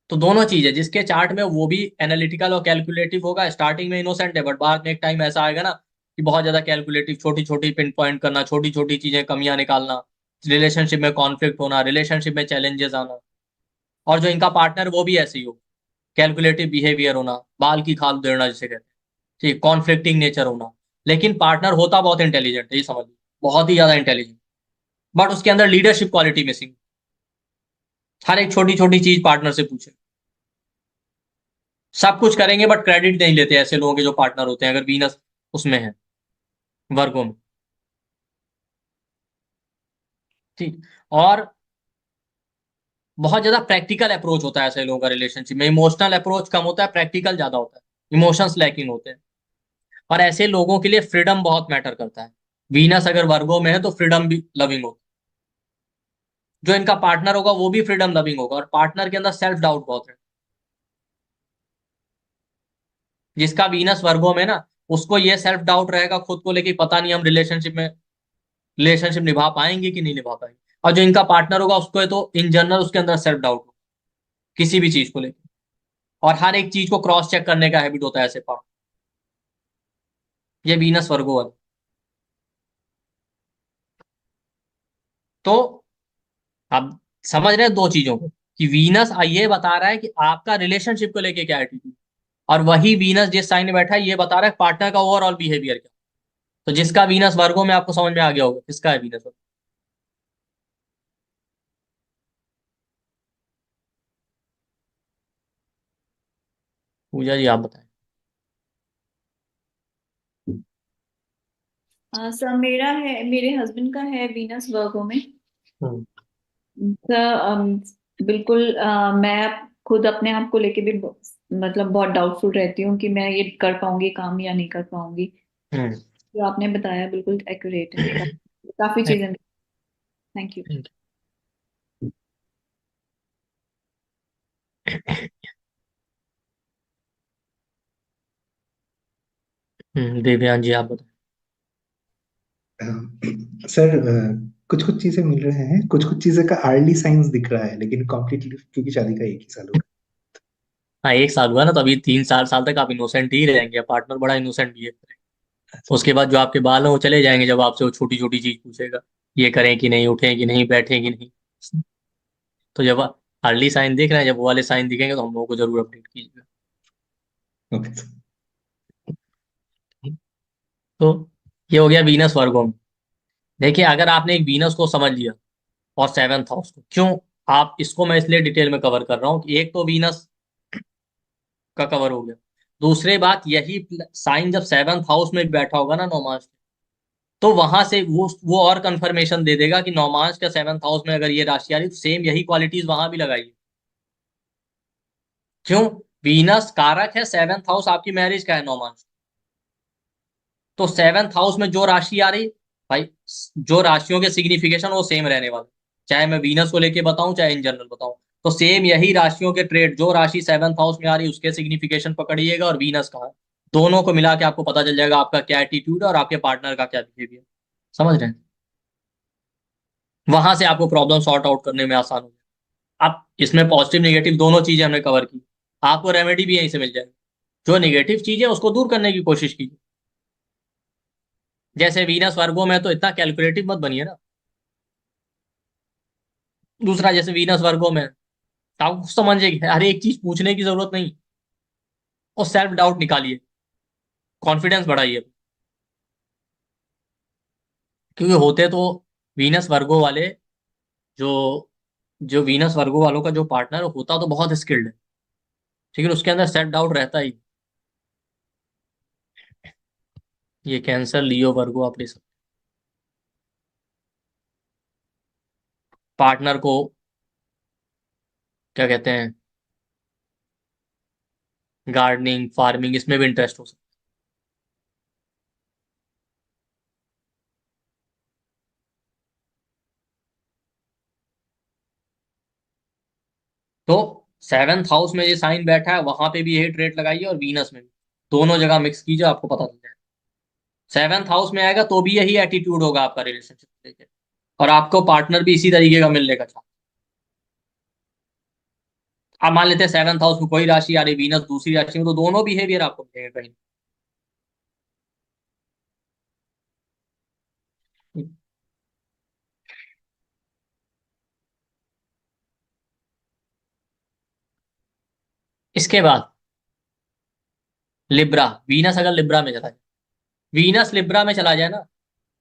तो दोनों चीज है, जिसके चार्ट में वो भी एनालिटिकल और कैलकुलेटिव होगा, स्टार्टिंग में इनोसेंट है, बट बाद में एक टाइम ऐसा आएगा ना कि बहुत ज्यादा कैलकुलेटिव, छोटी छोटी पिन पॉइंट करना, छोटी छोटी चीजें, कमियां निकालना, रिलेशनशिप में कॉन्फ्लिक्ट होना, रिलेशनशिप में चैलेंजेस आना। और जो इनका पार्टनर वो भी ऐसे ही हो, कैलकुलेटिव बिहेवियर होना, बाल की खाल उधेड़ना जिसे कहते हैं। ठीक, कॉन्फ्लिक्टिंग नेचर होना। लेकिन पार्टनर होता बहुत इंटेलिजेंट है, ये समझ लीजिए, बहुत ही ज्यादा इंटेलिजेंट। बट उसके अंदर लीडरशिप क्वालिटी मिसिंग। हर एक छोटी छोटी चीज पार्टनर से पूछे, सब कुछ करेंगे बट क्रेडिट नहीं लेते, ऐसे लोगों के जो पार्टनर होते हैं, अगर वीनस उसमें है, वर्गों में। ठीक। और बहुत ज्यादा प्रैक्टिकल अप्रोच होता है ऐसे लोगों का रिलेशनशिप में, इमोशनल अप्रोच कम होता है, प्रैक्टिकल ज्यादा होता है, इमोशंस लैकिंग होते हैं। और ऐसे लोगों के लिए फ्रीडम बहुत मैटर करता है। वीनस अगर वर्गों में है तो फ्रीडम भी लविंग होगा। जो इनका पार्टनर होगा वो भी फ्रीडम लविंग होगा, और पार्टनर के अंदर सेल्फ डाउट बहुत है। जिसका वीनस वर्गों में ना, उसको ये सेल्फ डाउट रहेगा खुद को लेके, पता नहीं हम रिलेशनशिप निभा पाएंगे कि नहीं निभा पाएंगे। और जो इनका पार्टनर होगा उसको है तो इन जनरल उसके अंदर सेल्फ डाउट होगा किसी भी चीज को लेकर, और हर एक चीज को क्रॉस चेक करने का हैबिट होता है ऐसे पार्ट। ये वीनस वर्गो वाले। तो आप समझ रहे हैं दो चीजों को, कि वीनस ये बता रहा है कि आपका रिलेशनशिप को लेके क्या एटीट्यूड, और वही वीनस जिस साइन में बैठा है ये बता रहा है पार्टनर का ओवरऑल बिहेवियर क्या। तो जिसका वीनस वर्गो में, आपको समझ में आ गया होगा किसका है वीनस वर्गो। पूजा जी आप बताएं। सर मेरा है, मेरे हस्बैंड का है वीनस वर्गो में। हम्म। सर बिल्कुल मैं खुद अपने आप को लेके भी मतलब बहुत डाउटफुल रहती हूँ कि मैं ये कर पाऊंगी काम या नहीं कर पाऊंगी। हम्म। जो आपने बताया बिल्कुल एक्यूरेट है, काफी चीजें। Thank you. दिव्यांग जी आप बताएं। सर कुछ कुछ चीजें मिल रहे हैं, कुछ कुछ चीजें का अर्ली साइंस दिख रहा है, लेकिन कम्प्लीटली क्योंकि शादी का 1 ही साल हुआ हाँ, 1 साल हुआ ना, तो अभी 3 4 साल तक आप इनोसेंट ही रहेंगे, पार्टनर बड़ा इनोसेंट बिहेव करेगा। है। उसके बाद जो आपके बाल हैं वो चले जाएंगे, जब आपसे वो छोटी छोटी चीज पूछेगा, ये करें कि नहीं, उठें कि नहीं, बैठें कि नहीं। तो जब अर्ली साइन देख रहे हैं, जब वो वाले साइन दिखेंगे तो हम लोगों को जरूर अपडेट कीजिएगा। Okay sir. तो ये हो गया वीनस वर्गो में। देखिए, अगर आपने एक वीनस को समझ लिया और 7th हाउस को, क्यों आप इसको मैं इसलिए डिटेल में कवर कर रहा हूँ कि एक तो वीनस का कवर हो गया, दूसरी बात यही साइन जब 7th हाउस में बैठा होगा ना नौमांश के, तो वहां से वो और कंफर्मेशन दे देगा कि नौमांश का 7th हाउस में अगर ये राशि आ रही तो सेम यही क्वालिटीज वहां भी लगाइए। क्यों? वीनस कारक है 7th हाउस आपकी मैरिज का है नौमांश, तो 7th हाउस में जो राशि आ रही भाई, जो राशियों के सिग्निफिकेशन वो सेम रहने वाले, चाहे मैं वीनस को लेके बताऊं चाहे इन जनरल बताऊं, तो सेम यही राशियों के ट्रेड, जो राशि 7th हाउस में आ रही उसके सिग्निफिकेशन पकड़िएगा और वीनस का है, दोनों को मिला के आपको पता चल जाएगा आपका क्या एटीट्यूड है और आपके पार्टनर का क्या बिहेवियर। समझ रहे हैं? वहां से आपको प्रॉब्लम सॉर्ट आउट करने में आसान हो जाएगा। आप इसमें पॉजिटिव नेगेटिव दोनों चीजें हमने कवर की, आपको रेमेडी भी यहीं से मिल जाएगी। जो नेगेटिव चीज है उसको दूर करने की कोशिश कीजिए। जैसे वीनस वर्गो में तो इतना कैलकुलेटिव मत बनिए ना। दूसरा, जैसे वीनस वर्गो में तो आप समझिए कि हर एक चीज पूछने की जरूरत नहीं, और सेल्फ डाउट निकालिए, कॉन्फिडेंस बढ़ाइए। क्योंकि होते तो वीनस वर्गो वाले, जो जो वीनस वर्गो वालों का जो पार्टनर होता तो बहुत स्किल्ड है, लेकिन उसके अंदर सेल्फ डाउट रहता ही। ये कैंसर लियो वर्गो आप ले सकते, पार्टनर को क्या कहते हैं, गार्डनिंग फार्मिंग इसमें भी इंटरेस्ट हो सकता है। तो 7th हाउस में ये साइन बैठा है, वहां पे भी यही ट्रेट लगाइए और वीनस में भी, दोनों जगह मिक्स कीजिए, आपको पता चल जाएगा। 7th हाउस में आएगा तो भी यही एटीट्यूड होगा आपका रिलेशनशिप को लेकर, और आपको पार्टनर भी इसी तरीके का मिलने का चाहता। आप मान लेते हैं 7th हाउस में कोई राशि आ रही, वीनस दूसरी राशि में, तो दोनों बिहेवियर आपको मिलेंगे कहीं। इसके बाद लिब्रा, वीनस अगर लिब्रा में चला जाए, वीनस लिब्रा में चला जाए ना,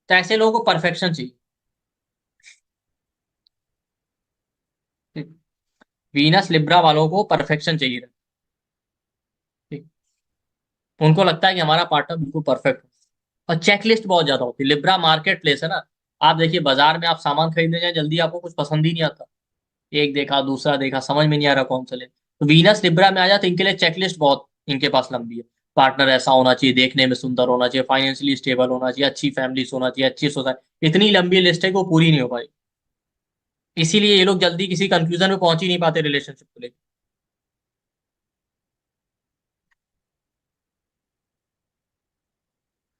तो ऐसे लोगों को परफेक्शन चाहिए। वीनस लिब्रा वालों को परफेक्शन चाहिए। ठीक। उनको लगता है कि हमारा पार्टनर बिल्कुल परफेक्ट हो, और चेकलिस्ट बहुत ज्यादा होती है। लिब्रा मार्केट प्लेस है ना, आप देखिए बाजार में आप सामान खरीदने जाए, जल्दी आपको कुछ पसंद ही नहीं आता, एक देखा दूसरा देखा समझ में नहीं आ रहा कौन सा ले। तो वीनस लिब्रा में आ जाते, इनके लिए चेकलिस्ट बहुत इनके पास लंबी है। पार्टनर ऐसा होना चाहिए, देखने में सुंदर होना चाहिए, फाइनेंशियली स्टेबल होना चाहिए, अच्छी फैमिली होना चाहिए, अच्छी सोसाइटी, इतनी लंबी लिस्ट है कि वो पूरी नहीं हो पाई। इसीलिए ये लोग जल्दी किसी कंक्लूजन में पहुंच ही नहीं पाते रिलेशनशिप को लेकर।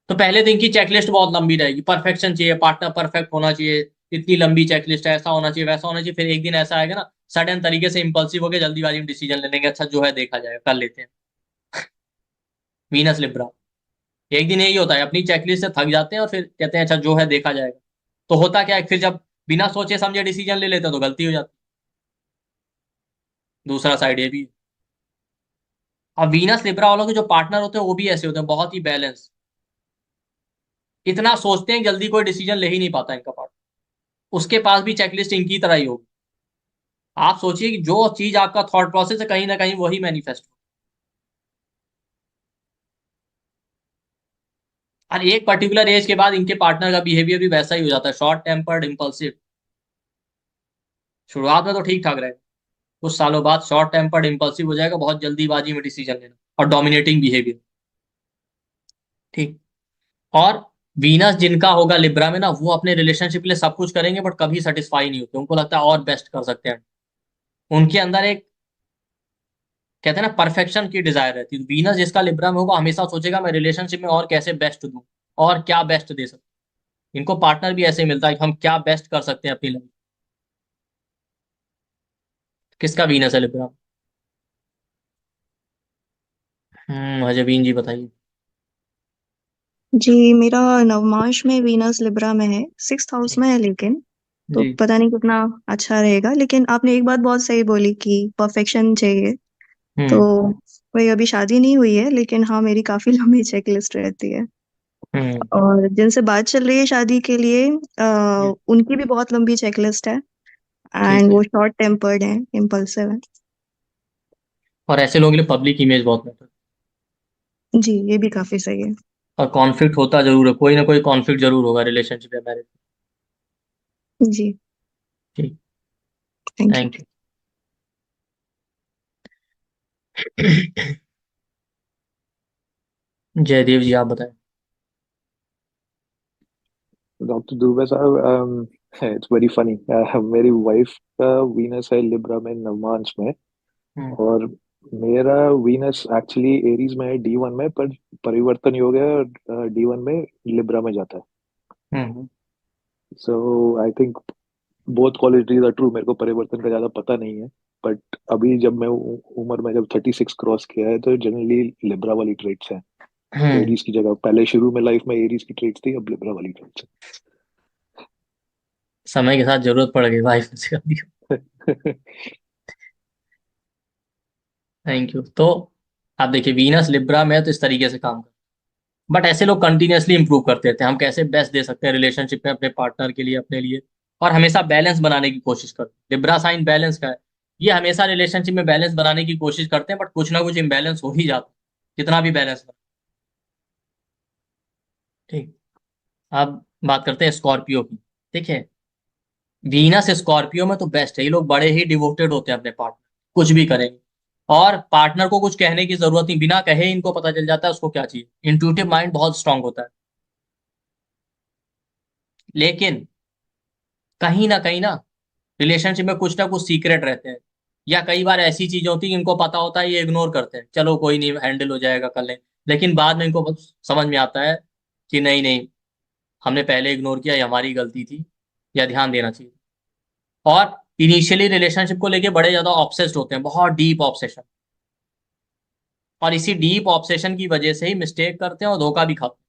तो पहले दिन की चेकलिस्ट बहुत लंबी रहेगी, परफेक्शन चाहिए, पार्टनर परफेक्ट होना चाहिए, इतनी लंबी चेकलिस्ट है, ऐसा होना चाहिए वैसा होना चाहिए। फिर एक दिन ऐसा आएगा ना, सडन तरीके से इंपल्सिव होकर जल्दीबाजी में डिसीजन ले लेंगे, अच्छा जो है देखा जाएगा कर लेते हैं। वीनस लिब्रा एक दिन यही होता है, अपनी चेकलिस्ट से थक जाते हैं और फिर कहते हैं अच्छा जो है देखा जाएगा। तो होता क्या है, फिर जब बिना सोचे समझे डिसीजन ले लेते हैं तो गलती हो जाती है। दूसरा साइड ये भी है। अब वीनस लिब्रा वालों के जो पार्टनर होते हैं वो भी ऐसे होते हैं, बहुत ही बैलेंस, इतना सोचते हैं जल्दी कोई डिसीजन ले ही नहीं पाता इनका पार्टनर, उसके पास भी चेकलिस्ट इनकी तरह ही होगी। आप सोचिए कि जो चीज आपका थॉट प्रोसेस है कहीं ना कहीं वही मैनिफेस्ट हो, और एक पर्टिकुलर एज के बाद इनके पार्टनर का बिहेवियर भी वैसा ही हो जाता है, शॉर्ट टेम्पर्ड इम्पल्सिव। शुरुआत में तो ठीक ठाक रहेगा, कुछ सालों बाद शॉर्ट टेम्पर्ड इम्पल्सिव हो जाएगा, बहुत जल्दीबाजी में डिसीजन लेना और डोमिनेटिंग बिहेवियर। ठीक। और वीनस जिनका होगा लिब्रा में ना, वो अपने रिलेशनशिप के लिए सब कुछ करेंगे बट कभी सेटिस्फाई नहीं होते, उनको लगता है और बेस्ट कर सकते हैं। उनके अंदर एक कहते हैं ना परफेक्शन की डिजायर रहती है। वीनस जिसका लिब्रा में होगा हमेशा सोचेगा मैं रिलेशनशिप में और कैसे बेस्ट दूं और क्या बेस्ट दे सकता इनको पार्टनर भी ऐसे मिलता है कि हम क्या बेस्ट कर सकते हैं अपनी लाइफ। किसका वीनस है लिब्रा? हजबीन जी बताइए। जी मेरा नवमांश में वीनस लिब्रा में है, 6th हाउस में है, लेकिन तो जी। पता नहीं कितना अच्छा रहेगा। लेकिन आपने एक बात बहुत सही बोली कि परफेक्शन चाहिए, तो हम्म वही अभी शादी नहीं हुई है, लेकिन हाँ मेरी काफी लंबी चेकलिस्ट रहती है। हम्म और जिनसे बात चल रही है शादी के लिए जी, उनकी भी बहुत लंबी चेकलिस्ट है, ठीक एंड है। वो शॉर्ट टेम्पर्ड है, इम्पल्सिव है। और ऐसे लोगों के लिए पब्लिक इमेज बहुत मैटर। जी ये भी काफी सही है। और कॉन्फ्लिक्ट होता जरूर है, कोई ना कोई कॉन्फ्लिक्ट जरूर होगा रिलेशनशिप या मैरिज। जी ठीक। Thank you. Thank you. Jaidev ji आप बताएं। Doctor Dubey sahab, it's very funny. मेरी वाइफ का वीनस है लिब्रा में, नवमांश में। हम्म और मेरा वीनस एक्चुअली एरीज में है, D1 में, पर परिवर्तन योग है और D1 में लिब्रा में जाता है। Hmm so I think both qualities are true. मेरे को परिवर्तन का ज्यादा पता नहीं है, बट अभी जब मैं उम्र में जब 36 क्रॉस किया है, तो जनरली लिब्रा वाली ट्रेट्स हैं हम्म एरीज की जगह। पहले शुरू में लाइफ में एरीज की ट्रेट्स थी, अब लिब्रा वाली ट्रेट्स समय के साथ जरूरत पड़ गई वाइफ से अभी। हैं। Thank you. तो आप देखिए वीनस लिब्रा में है तो इस तरीके से काम कर, बट ऐसे लोग कंटिन्यूअसली इंप्रूव करते रहते हैं। हम कैसे बेस्ट दे सकते हैं रिलेशनशिप में अपने पार्टनर के लिए, अपने लिए, और हमेशा बैलेंस बनाने की कोशिश करते हैं। लिब्रा साइन बैलेंस का है, ये हमेशा रिलेशनशिप में बैलेंस बनाने की कोशिश करते हैं, बट कुछ ना कुछ इम्बैलेंस हो ही जाता है, कितना भी बैलेंस बना। ठीक। अब बात करते हैं स्कॉर्पियो की। देखिए वीनस स्कॉर्पियो में तो बेस्ट है, ये लोग बड़े ही डिवोटेड होते हैं अपने पार्टनर, कुछ भी करेंगे। और पार्टनर को कुछ कहने की जरूरत नहीं, बिना कहे इनको पता चल जाता है उसको क्या चाहिए। इंट्यूटिव माइंड बहुत स्ट्रांग होता है। लेकिन कहीं ना रिलेशनशिप में कुछ ना कुछ सीक्रेट रहते हैं, या कई बार ऐसी चीजें होती हैं इनको पता होता है, ये इग्नोर करते हैं, चलो कोई नहीं हैंडल हो जाएगा कर लें। लेकिन बाद में इनको समझ में आता है कि नहीं नहीं, हमने पहले इग्नोर किया, ये हमारी गलती थी, या ध्यान देना चाहिए। और इनिशियली रिलेशनशिप को लेके बड़े ज्यादा ऑब्सेस्ड होते हैं, बहुत डीप ऑब्सेशन। और इसी डीप ऑब्सेशन की वजह से ही मिस्टेक करते हैं और धोखा भी खाते हैं।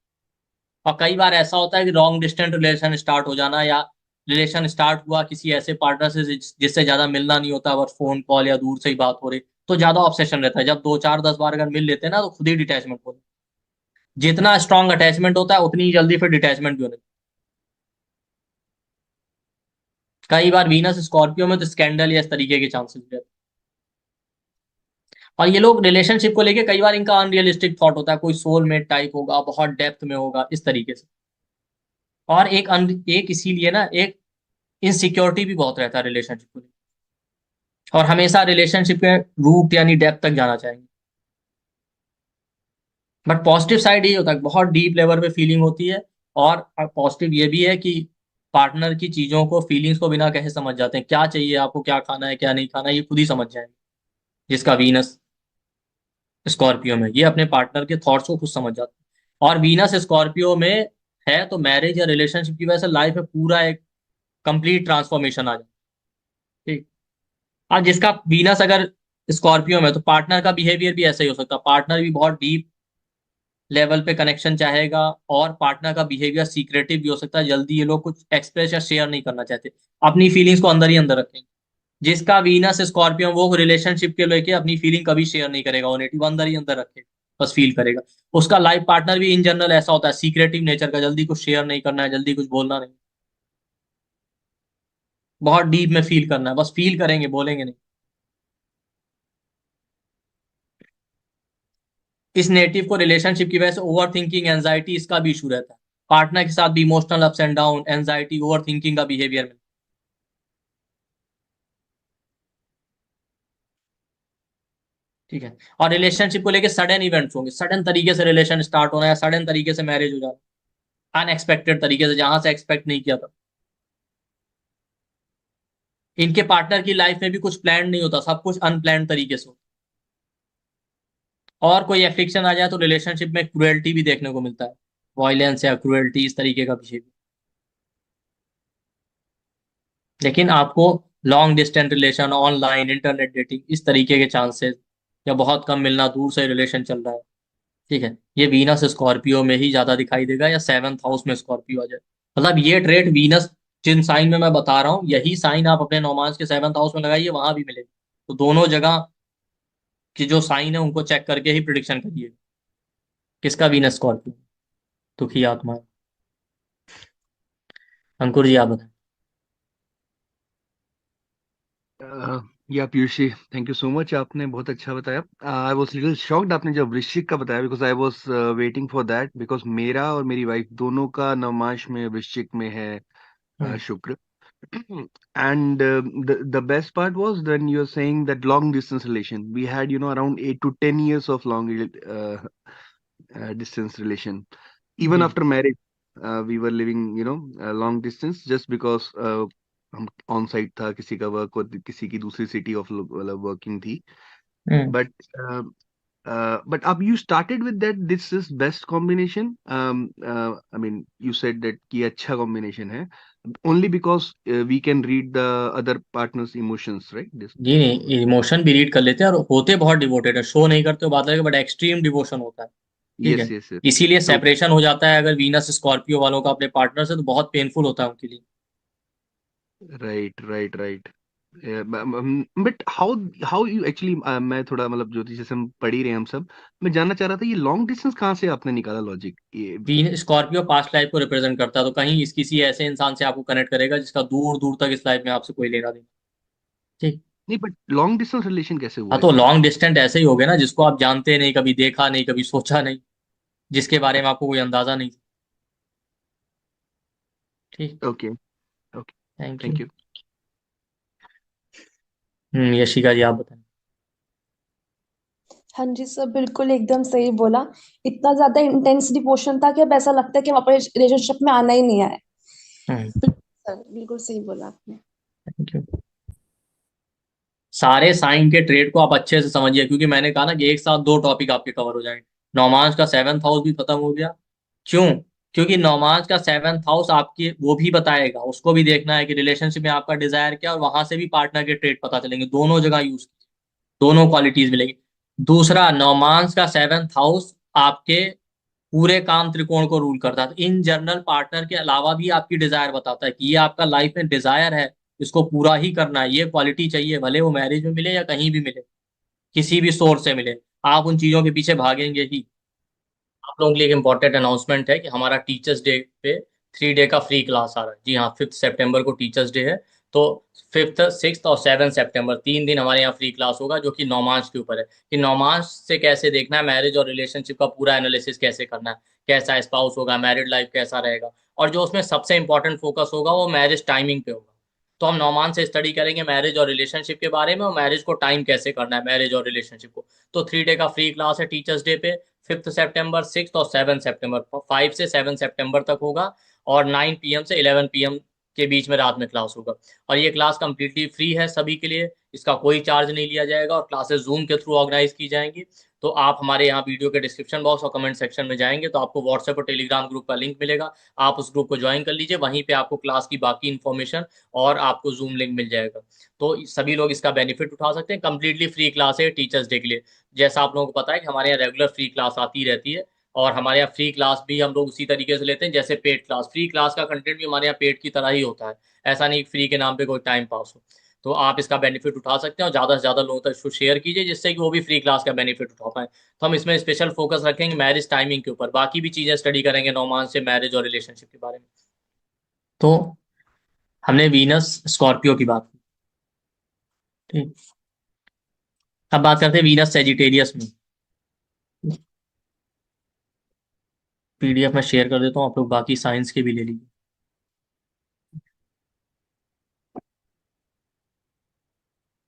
और कई बार ऐसा होता है कि लॉन्ग डिस्टेंस रिलेशन स्टार्ट हो जाना, या रिलेशन स्टार्ट हुआ किसी ऐसे पार्टनर से जिससे ज्यादा मिलना नहीं होता, बस फोन कॉल या दूर से ही बात हो रही, तो ज्यादा ऑब्सेशन रहता है। जब 2 4 10 बार अगर मिल लेते हैं ना, तो खुद ही डिटैचमेंट होता है। जितना स्ट्रांग अटैचमेंट होता है उतनी ही जल्दी फिर डिटैचमेंट भी होने लगती है। कई बार वीनस स्कॉर्पियो में तो स्कैंडल या इस तरीके के चांसेस भी रहते हैं। और ये लोग रिलेशनशिप को लेके कई बार इनका अनरियलिस्टिक थॉट होता है, कोई सोलमेट टाइप होगा, बहुत डेप्थ में होगा, इस तरीके से। और एक इसीलिए ना एक इनसिक्योरिटी भी बहुत रहता है रिलेशनशिप को लेकर, और हमेशा रिलेशनशिप के रूट यानी डेप्थ तक जाना चाहेंगे। बट पॉजिटिव साइड ये होता है कि बहुत डीप लेवल पे फीलिंग होती है। और पॉजिटिव ये भी है कि पार्टनर की चीजों को, फीलिंग्स को बिना कहे समझ जाते हैं, क्या चाहिए आपको, क्या खाना है क्या नहीं खाना है, ये खुद ही समझ जाएंगे। जिसका वीनस स्कॉर्पियो में, ये अपने पार्टनर के थॉट्स को खुद समझ जाते हैं। और वीनस स्कॉर्पियो में है तो मैरिज या रिलेशनशिप की वजह से लाइफ में पूरा एक कंप्लीट ट्रांसफॉर्मेशन आ जाए। ठीक। और जिसका वीनस अगर स्कॉर्पियो में, तो पार्टनर का बिहेवियर भी ऐसा ही हो सकता है। पार्टनर भी बहुत डीप लेवल पे कनेक्शन चाहेगा, और पार्टनर का बिहेवियर सीक्रेटिव भी हो सकता है। जल्दी ये लोग कुछ एक्सप्रेस या शेयर नहीं करना चाहते, अपनी फीलिंग्स को अंदर ही अंदर रखेंगे। जिसका वीनस स्कॉर्पियो, वो रिलेशनशिप के लेके अपनी फीलिंग कभी शेयर नहीं करेगा, वो नेटिव अंदर ही अंदर रखेगा, बस फील करेगा। उसका लाइफ पार्टनर भी इन जनरल ऐसा होता है, सीक्रेटिव नेचर का, जल्दी कुछ शेयर नहीं करना है, जल्दी कुछ बोलना नहीं, बहुत डीप में फील करना है, बस फील करेंगे बोलेंगे नहीं। इस नेटिव को रिलेशनशिप की वजह से ओवर थिंकिंग, एंजाइटी, इसका भी इशू रहता है। पार्टनर के साथ भी emotional ups and down, anxiety, over thinking का बिहेवियर में। ठीक है। और रिलेशनशिप को लेके सडन इवेंट्स होंगे, सडन तरीके से रिलेशन स्टार्ट होना, या सडन तरीके से मैरिज हो जाना, अनएक्सपेक्टेड तरीके से, जहां से एक्सपेक्ट नहीं किया था। इनके पार्टनर की लाइफ में भी कुछ प्लान नहीं होता, सब कुछ अनप्लान तरीके से होता। और कोई एफिक्शन आ जाए तो रिलेशनशिप में क्रुएल्टी भी देखने को मिलता है, वायलेंस या क्रुएल्टी, इस तरीके का बिहेवियर। लेकिन आपको long distance relation, online, internet dating, इस तरीके के चांसेस, या बहुत कम मिलना, दूर से रिलेशन चल रहा है, ठीक है, ये वीनस स्कॉर्पियो में ही ज्यादा दिखाई देगा, या सेवंथ हाउस में स्कॉर्पियो आ जाए। मतलब ये ट्रेड वीनस जिन साइन में मैं बता रहा हूँ, यही साइन आप अपने नौमांस के सेवंथ हाउस में लगाइए, वहां भी मिलेगा। तो दोनों जगह की जो साइन है उनको चेक करके ही प्रिडिक्शन करिए किसका वीनस स्कॉर्पियो। दुखी आत्मा। अंकुर जी आप बताएं। या Piyush ji, thank you so much, आपने बहुत अच्छा बताया। आई वॉज लिटिल शॉक्ड आपने जब वृश्चिक का बताया, because I was waiting for that, because मेरा और मेरी वाइफ दोनों का नवमांश में वृश्चिक में है शुक्र। And the best part was when you're saying that long distance relation, we had, around 8 to 10 years of long distance relation. Even जी after marriage, we were living, long distance, just because हम on site था, किसी का work और किसी की दूसरी city of मतलब वर्किंग थी। हम्म। बट अब you started with that, this is best combination. I mean, you said that कि अच्छा combination है, only because we can read the other partner's emotions, right? This. जी नहीं, इमोशन भी रीड कर लेते हैं, और होते बहुत डिवोटेड है, शो नहीं करते हो बात लगे, बट एक्सट्रीम डिवोशन होता है, ठीक Yes, है। yes, yes. इसीलिए True. सेपरेशन हो जाता है अगर वीनस स्कॉर्पियो वालों का अपने पार्टनर से, तो बहुत पेनफुल होता है उनके लिए। Right. But how you actually, मैं थोड़ा मतलब ज्योतिष जैसे हम पढ़ ही रहे हैं हम सब, मैं जानना चाह रहा था ये लॉन्ग डिस्टेंस कहाँ से आपने निकाला लॉजिक ये? वीन स्कॉर्पियो पास्ट लाइफ को रिप्रेजेंट करता है, तो कहीं इस किसी ऐसे इंसान से आपको कनेक्ट करेगा जिसका दूर दूर तक इस लाइफ में आपसे कोई लेना देना, ठीक। नहीं, बट लॉन्ग डिस्टेंस रिलेशन कैसे हुआ हाँ, तो इसमें? लॉन्ग डिस्टेंस ऐसे ही हो गया ना, जिसको आप जानते नहीं, कभी देखा नहीं, कभी सोचा नहीं, जिसके बारे में आपको कोई अंदाजा नहीं, ठीक। Okay, okay, thank you. Thank you. Yashika ji आप बताएं। हाँ जी सर, बिल्कुल एकदम सही बोला। इतना ज्यादा इंटेंस डिवोशन था कि अब ऐसा लगता है कि हम अपने रिलेशनशिप में आना ही नहीं आए। सर बिल्कुल सही बोला आपने। Thank you. सारे साइन के ट्रेड को आप अच्छे से समझिए, क्योंकि मैंने कहा ना कि एक साथ दो टॉपिक आपके कवर हो जाएंगे। नौमांश का सेवंथ हाउस भी खत्म हो गया। क्यों? क्योंकि नौमांश का सेवंथ हाउस आपके वो भी बताएगा, उसको भी देखना है कि रिलेशनशिप में आपका डिजायर क्या, और वहां से भी पार्टनर के ट्रेड पता चलेंगे, दोनों जगह यूज कीजिए, दोनों क्वालिटीज मिलेगी। दूसरा, नौमांश का सेवंथ हाउस आपके पूरे काम त्रिकोण को रूल करता है, तो इन जनरल पार्टनर के अलावा भी आपकी डिजायर बताता है कि ये आपका लाइफ में डिजायर है, इसको पूरा ही करना है, ये क्वालिटी चाहिए, भले वो मैरिज में मिले या कहीं भी मिले, किसी भी सोर्स से मिले, आप उन चीजों के पीछे भागेंगे ही। आप लोगों के लिए एक इंपॉर्टेंट अनाउंसमेंट है कि हमारा टीचर्स डे पे 3 डे का फ्री क्लास आ रहा है। जी हाँ, 5 सितंबर को टीचर्स डे है, तो 5th, 6th और 7 सितंबर 3 दिन हमारे यहाँ फ्री क्लास होगा, जो कि नौमांश के ऊपर है, कि नौमांश से कैसे देखना है मैरिज और रिलेशनशिप का पूरा एनालिसिस कैसे करना है, कैसा स्पाउस होगा, मैरिड लाइफ कैसा रहेगा, और जो उसमें सबसे इंपॉर्टेंट फोकस होगा वो मैरिज टाइमिंग पे होगा। तो हम नौमान से स्टडी करेंगे मैरिज और रिलेशनशिप के बारे में, और मैरिज को टाइम कैसे करना है, मैरिज और रिलेशनशिप को। तो 3 डे का फ्री क्लास है टीचर्स डे पे, 5th सितंबर, 6th और 7 सितंबर, 5 से 7 सितंबर तक होगा, और 9 PM से 11 PM के बीच में रात में क्लास होगा। और ये क्लास कंप्लीटली फ्री है सभी के लिए, इसका कोई चार्ज नहीं लिया जाएगा, और क्लासेस जूम के थ्रू ऑर्गेनाइज की जाएंगी। तो आप हमारे यहाँ वीडियो के डिस्क्रिप्शन बॉक्स और कमेंट सेक्शन में जाएंगे तो आपको व्हाट्सएप और टेलीग्राम ग्रुप का लिंक मिलेगा, आप उस ग्रुप को ज्वाइन कर लीजिए, वहीं पे आपको क्लास की बाकी इन्फॉर्मेशन और आपको जूम लिंक मिल जाएगा। तो सभी लोग इसका बेनिफिट उठा सकते हैं, कंप्लीटली फ्री क्लास है टीचर्स डे के लिए। जैसा आप लोगों को पता है कि हमारे यहाँ रेगुलर फ्री क्लास आती रहती है, और हमारे यहाँ फ्री क्लास भी हम लोग उसी तरीके से लेते हैं जैसे पेड क्लास। फ्री क्लास का कंटेंट भी हमारे यहाँ पेड की तरह ही होता है, ऐसा नहीं फ्री के नाम पे कोई टाइम पास हो। तो आप इसका बेनिफिट उठा सकते हैं, और ज़्यादा से ज़्यादा लोगों तक इसको शेयर कीजिए, जिससे कि वो भी फ्री क्लास का बेनिफिट उठा पाए। तो हम इसमें स्पेशल फोकस रखेंगे मैरिज टाइमिंग के ऊपर, बाकी भी चीज़ें स्टडी करेंगे नौमान से मैरिज और रिलेशनशिप के बारे में। तो हमने वीनस स्कॉर्पियो की बात की, ठीक। अब बात करते हैं वीनस सेजिटेरियस में। PDF में शेयर कर देता हूँ, आप लोग बाकी साइंस के भी ले लीजिए,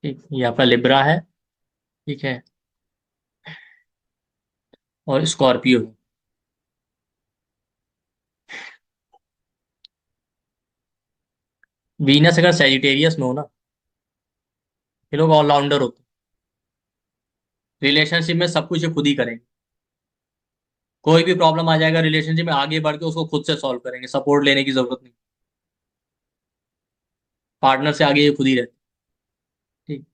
ठीक। ये आपका लिब्रा है, ठीक है, और स्कॉर्पियो है। वीनस अगर सेजिटेरियस में हो ना, ये लोग ऑलराउंडर होते हैं, रिलेशनशिप में सब कुछ ये खुद ही करेंगे, कोई भी प्रॉब्लम आ जाएगा रिलेशनशिप में, आगे बढ़ के उसको खुद से सॉल्व करेंगे, सपोर्ट लेने की जरूरत नहीं। पार्टनर से आगे ये खुद ही रहते। ठीक।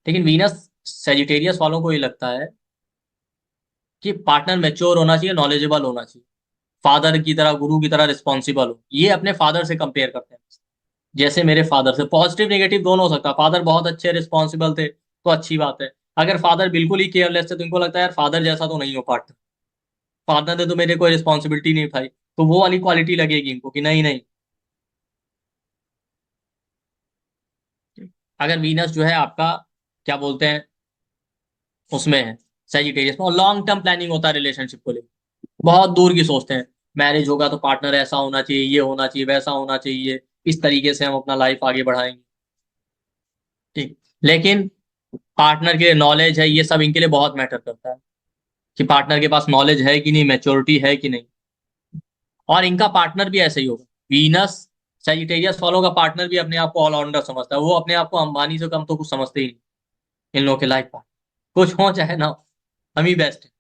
लेकिन वीनस सेजिटेरियस वालों को ये लगता है कि पार्टनर मैच्योर होना चाहिए, नॉलेजेबल होना चाहिए, फादर की तरह, गुरु की तरह रिस्पॉन्सिबल हो। ये अपने फादर से कंपेयर करते हैं, जैसे मेरे फादर से। पॉजिटिव नेगेटिव दोनों हो सकता है। फादर बहुत अच्छे रिस्पॉन्सिबल थे तो अच्छी बात है, अगर फादर बिल्कुल ही केयरलेस थे तो इनको लगता है यार फादर जैसा तो नहीं हो पार्टनर, फादर ने तो मेरे कोई रिस्पॉन्सिबिलिटी नहीं उठाई, तो वो वाली क्वालिटी लगेगी इनको कि नहीं नहीं। अगर वीनस जो है आपका क्या बोलते हैं उसमें है सेजिटेरियस में, और लॉन्ग टर्म प्लानिंग होता है रिलेशनशिप को लेकर, बहुत दूर की सोचते हैं, मैरिज होगा तो पार्टनर ऐसा होना चाहिए, ये होना चाहिए, वैसा होना चाहिए, इस तरीके से हम अपना लाइफ आगे बढ़ाएंगे। ठीक। लेकिन पार्टनर के नॉलेज है, ये सब इनके लिए बहुत मैटर करता है कि पार्टनर के पास नॉलेज है कि नहीं, मैच्योरिटी है कि नहीं। और इनका पार्टनर भी ऐसे ही होगा। वीनस सेजिटेरियस वालों का पार्टनर भी अपने आप को ऑलराउंडर समझता है, वो अपने आप को अंबानी से कम तो कुछ समझते ही नहीं। इन लोगों के लाइफ पार्टनर कुछ हो चाहे ना हो, हम ही बेस्ट है।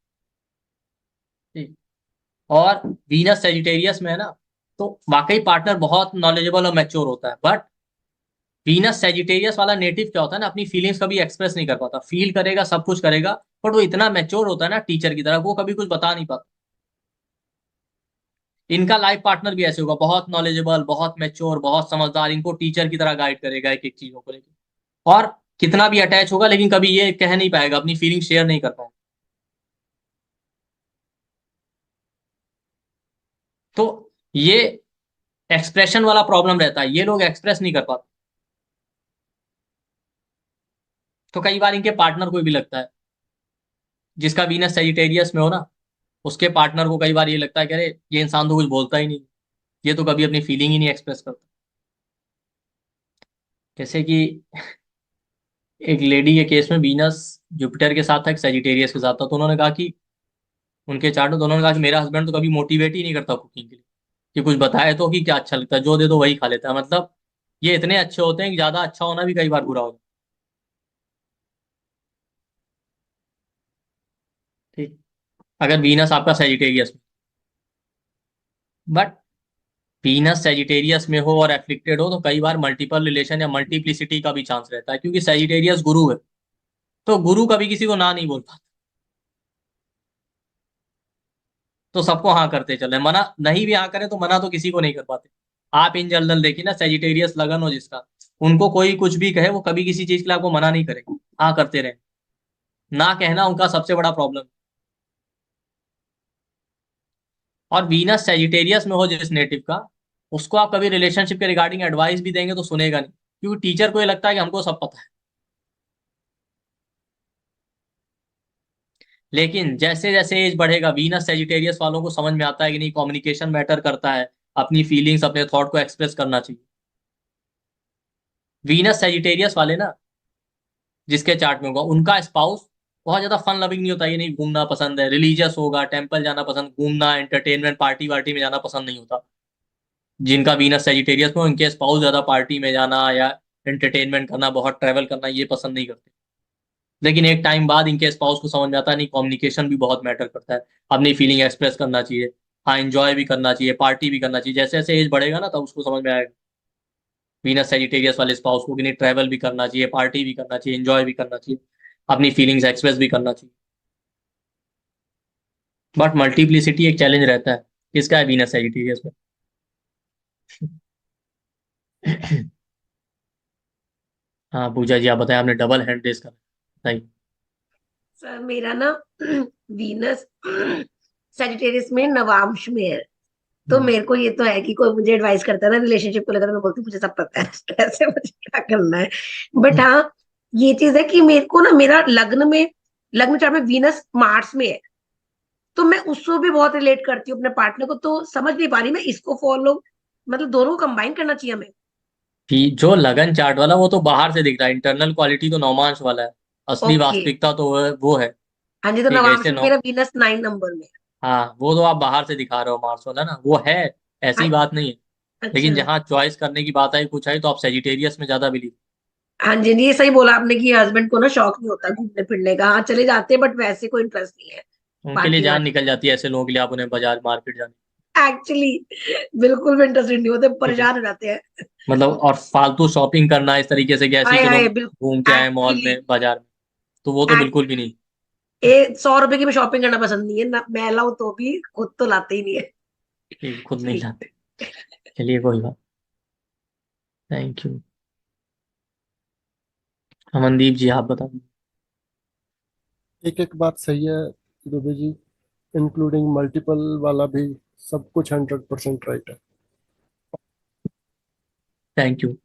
ठीक। और वीनस सेजिटेरियस में है ना, तो वाकई पार्टनर बहुत नॉलेजेबल और मैच्योर होता है, बट वीनस सेजिटेरियस वाला नेटिव क्या होता है ना, अपनी फीलिंग्स कभी एक्सप्रेस नहीं कर पाता। फील करेगा, सब कुछ करेगा, बट वो इतना मैच्योर होता है ना टीचर की तरह, वो कभी कुछ बता नहीं पाता। इनका लाइफ पार्टनर भी ऐसे होगा, बहुत नॉलेजेबल, बहुत मैच्योर, बहुत समझदार, इनको टीचर की तरह गाइड करेगा एक एक चीजों को लेकर। और कितना भी अटैच होगा लेकिन कभी ये कह नहीं पाएगा, अपनी फीलिंग शेयर नहीं कर पाएगा। तो ये एक्सप्रेशन वाला प्रॉब्लम रहता है, ये लोग एक्सप्रेस नहीं कर पाते। तो कई बार इनके पार्टनर को भी लगता है, जिसका वीनस सेजिटेरियस में हो ना, उसके पार्टनर को कई बार ये लगता है कि अरे ये इंसान तो कुछ बोलता ही नहीं, ये तो कभी अपनी फीलिंग ही नहीं एक्सप्रेस करता। जैसे कि एक लेडी के केस में वीनस जुपिटर के साथ था, एक सेजिटेरियस के साथ था, तो उन्होंने कहा कि उनके चार्ट में दोनों ने कहा कि मेरा हस्बैंड तो कभी मोटिवेट ही नहीं करता कुकिंग के लिए, कि कुछ बताए तो कि क्या अच्छा लगता है, जो दे दो वही खा लेता है। मतलब ये इतने अच्छे होते हैं कि ज्यादा अच्छा होना भी कई बार बुरा हो जाता है। ठीक। अगर वीनस आपका सेजिटेरियस में, बट वीनस सेजिटेरियस में हो और एफ्लिक्टेड हो तो कई बार मल्टीपल रिलेशन या मल्टीप्लिसिटी का भी चांस रहता है, क्योंकि सेजिटेरियस गुरु है, तो गुरु कभी किसी को ना नहीं बोल पाता, तो सबको हाँ करते चले। मना नहीं भी हाँ करे तो मना तो किसी को नहीं कर पाते। आप इन जनरल देखिए ना, सेजिटेरियस लगन हो जिसका, उनको कोई कुछ भी कहे वो कभी किसी चीज के लिए आपको मना नहीं करेंगे, हाँ करते रहे। ना कहना उनका सबसे बड़ा प्रॉब्लम। और वीनस सेजिटेरियस में हो जिस नेटिव का, उसको आप कभी रिलेशनशिप के रिगार्डिंग एडवाइस भी देंगे तो सुनेगा नहीं, क्योंकि टीचर को ये लगता है कि हमको सब पता है। लेकिन जैसे जैसे एज बढ़ेगा, वीनस सेजिटेरियस वालों को समझ में आता है कि नहीं, कम्युनिकेशन मैटर करता है, अपनी फीलिंग्स, अपने थॉट को एक्सप्रेस करना चाहिए। वीनस सेजिटेरियस वाले ना, जिसके चार्ट में होगा, उनका स्पाउस बहुत ज्यादा फन लविंग नहीं होता। ये नहीं घूमना पसंद है, रिलीजियस होगा, टेम्पल जाना पसंद, घूमना, एंटरटेनमेंट, पार्टी वार्टी में जाना पसंद नहीं होता। जिनका वीनस सेजिटेरियस में, उनके स्पाउस ज्यादा पार्टी में जाना या एंटरटेनमेंट करना, बहुत ट्रैवल करना, ये पसंद नहीं करते। लेकिन एक टाइम बाद इनके स्पाउस को समझ में आता है नहीं, कम्युनिकेशन भी बहुत मैटर करता है, अपनी फीलिंग एक्सप्रेस करना चाहिए, हाँ एंजॉय भी करना चाहिए, पार्टी भी करना चाहिए। जैसे जैसे एज बढ़ेगा ना, तब उसको समझ में आएगा वीनस सेजिटेरियस वाले स्पाउस को कि नहीं, ट्रैवल भी करना चाहिए, पार्टी भी करना चाहिए, एंजॉय भी करना चाहिए, अपनी फीलिंग्स एक्सप्रेस भी करना चाहिए। बट मल्टीप्लिसिटी एक चैलेंज रहता है, किसका है वीनस सेजिटेरियस में। हाँ पूजा जी आप बताएं, आपने डबल हैंड रेस करा, बताइए। सर मेरा ना वीनस सेजिटेरियस में नवांश में है, तो मेरे को ये तो है कि कोई मुझे एडवाइस करता है ना रिलेशनशिप को लेकर, तो मैं बोलती हूँ मुझे सब पता है कैसे मुझे क्या करना है। बट हाँ ये चीज है कि मेरे को ना, मेरा लग्न चार्ट में वीनस मार्स में है, तो मैं उसको भी बहुत रिलेट करती हूँ अपने पार्टनर को, तो समझ नहीं पा रही मैं इसको फॉलो, मतलब दोनों को कंबाइन करना चाहिए हमें। कि जो लगन चार्ट वाला वो तो बाहर से दिख रहा है, इंटरनल क्वालिटी तो नौमांश वाला है, असली ओके वास्तविकता तो वो है। हाँ जी, तो ठीक है, नवांश इससे में मेरा वीनस 9 नंबर में है। हाँ वो तो आप बाहर से दिखा रहे हो मार्स वाला ना, वो है, ऐसी हाँ बात नहीं है। लेकिन अच्छा जहाँ चॉइस करने की बात आई, कुछ आई, तो आप सेजिटेरियस में ज्यादा बिलीव। हाँ जी, ये सही बोला आपने कि हस्बैंड को ना शौक नहीं होता घूमने फिरने का, हाँ चले जाते हैं बट वैसे कोई इंटरेस्ट नहीं है उनके लिए पार्टी जान वार्टी। निकल जाती है ऐसे लोगों के लिए, आप उन्हें बाजार मार्केट जाने। एक्चुअली बिल्कुल भी इंटरेस्टेड नहीं होते, परेशान हो जाते हैं। मतलब और फालतू शॉपिंग करना इस तरीके से, कैसे हाय चलो हाय बिल्कुल घूम के आए मॉल एक्चुअली में, बाजार में, तो वो तो बिल्कुल भी नहीं। 100 रुपए की भी शॉपिंग करना पसंद नहीं है ना, मैं लाऊं तो भी खुद तो लाते ही नहीं है। ठीक, खुद नहीं ठीक। लाते। चलिए कोई बात। Thank you. अमनदीप जी आप बताओ। एक एक बात सही है दुबे जी, इंक्लूडिंग मल्टीपल वाला भी, सब कुछ 100% राइट है। Thank you.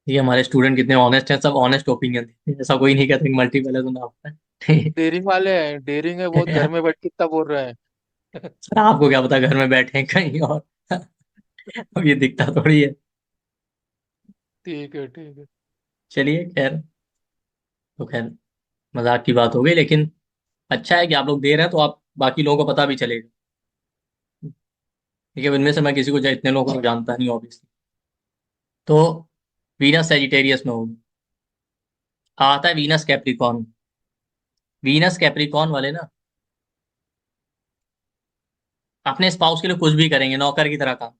ये हमारे स्टूडेंट कितने ऑनेस्ट हैं, सब ऑनेस्ट ओपिनियन देते हैं, ऐसा कोई नहीं कहता कि मल्टीपल है तो ना होता है। डेयरिंग वाले हैं, डेयरिंग है बहुत, घर में बैठ के कितना बोल रहे हैं। सर आपको क्या पता घर में बैठे हैं कहीं और। अब ये दिखता थोड़ी है। ठीक है ठीक है। चलिए खैर, तो खैर मजाक की बात हो गई, लेकिन अच्छा है कि आप लोग दे रहे हैं तो आप बाकी लोगों को पता भी चलेगा। ठीक है, इनमें से मैं किसी को इतने लोगों को जानता नहीं ऑब्वियसली। तो वीनस सेजिटेरियस में होगी, आता है वीनस कैप्रिकॉर्न। वीनस कैप्रिकॉर्न वाले ना अपने स्पाउस के लिए कुछ भी करेंगे, नौकर की तरह काम,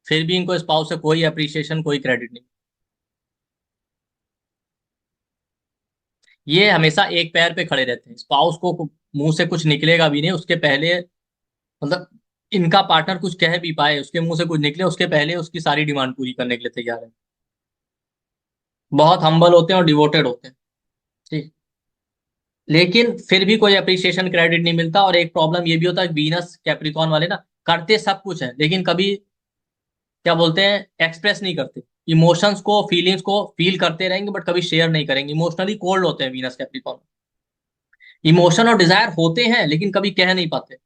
फिर भी इनको स्पाउस से कोई अप्रिसिएशन, कोई क्रेडिट नहीं। ये हमेशा एक पैर पे खड़े रहते हैं, स्पाउस को मुंह से कुछ निकलेगा भी नहीं उसके पहले, मतलब इनका पार्टनर कुछ कह भी पाए, उसके मुंह से कुछ निकले उसके पहले उसकी सारी डिमांड पूरी करने के लिए तैयार है। बहुत हम्बल होते हैं और डिवोटेड होते हैं। ठीक, लेकिन फिर भी कोई अप्रिसिएशन क्रेडिट नहीं मिलता। और एक प्रॉब्लम ये भी होता है कि वीनस कैप्रिकॉर्न वाले ना करते सब कुछ है, लेकिन कभी क्या बोलते हैं एक्सप्रेस नहीं करते, इमोशंस को फीलिंग्स को फील करते रहेंगे बट कभी शेयर नहीं करेंगे। इमोशनली कोल्ड होते हैं वीनस कैप्रिकॉर्न। इमोशन और डिजायर होते हैं लेकिन कभी कह नहीं पाते,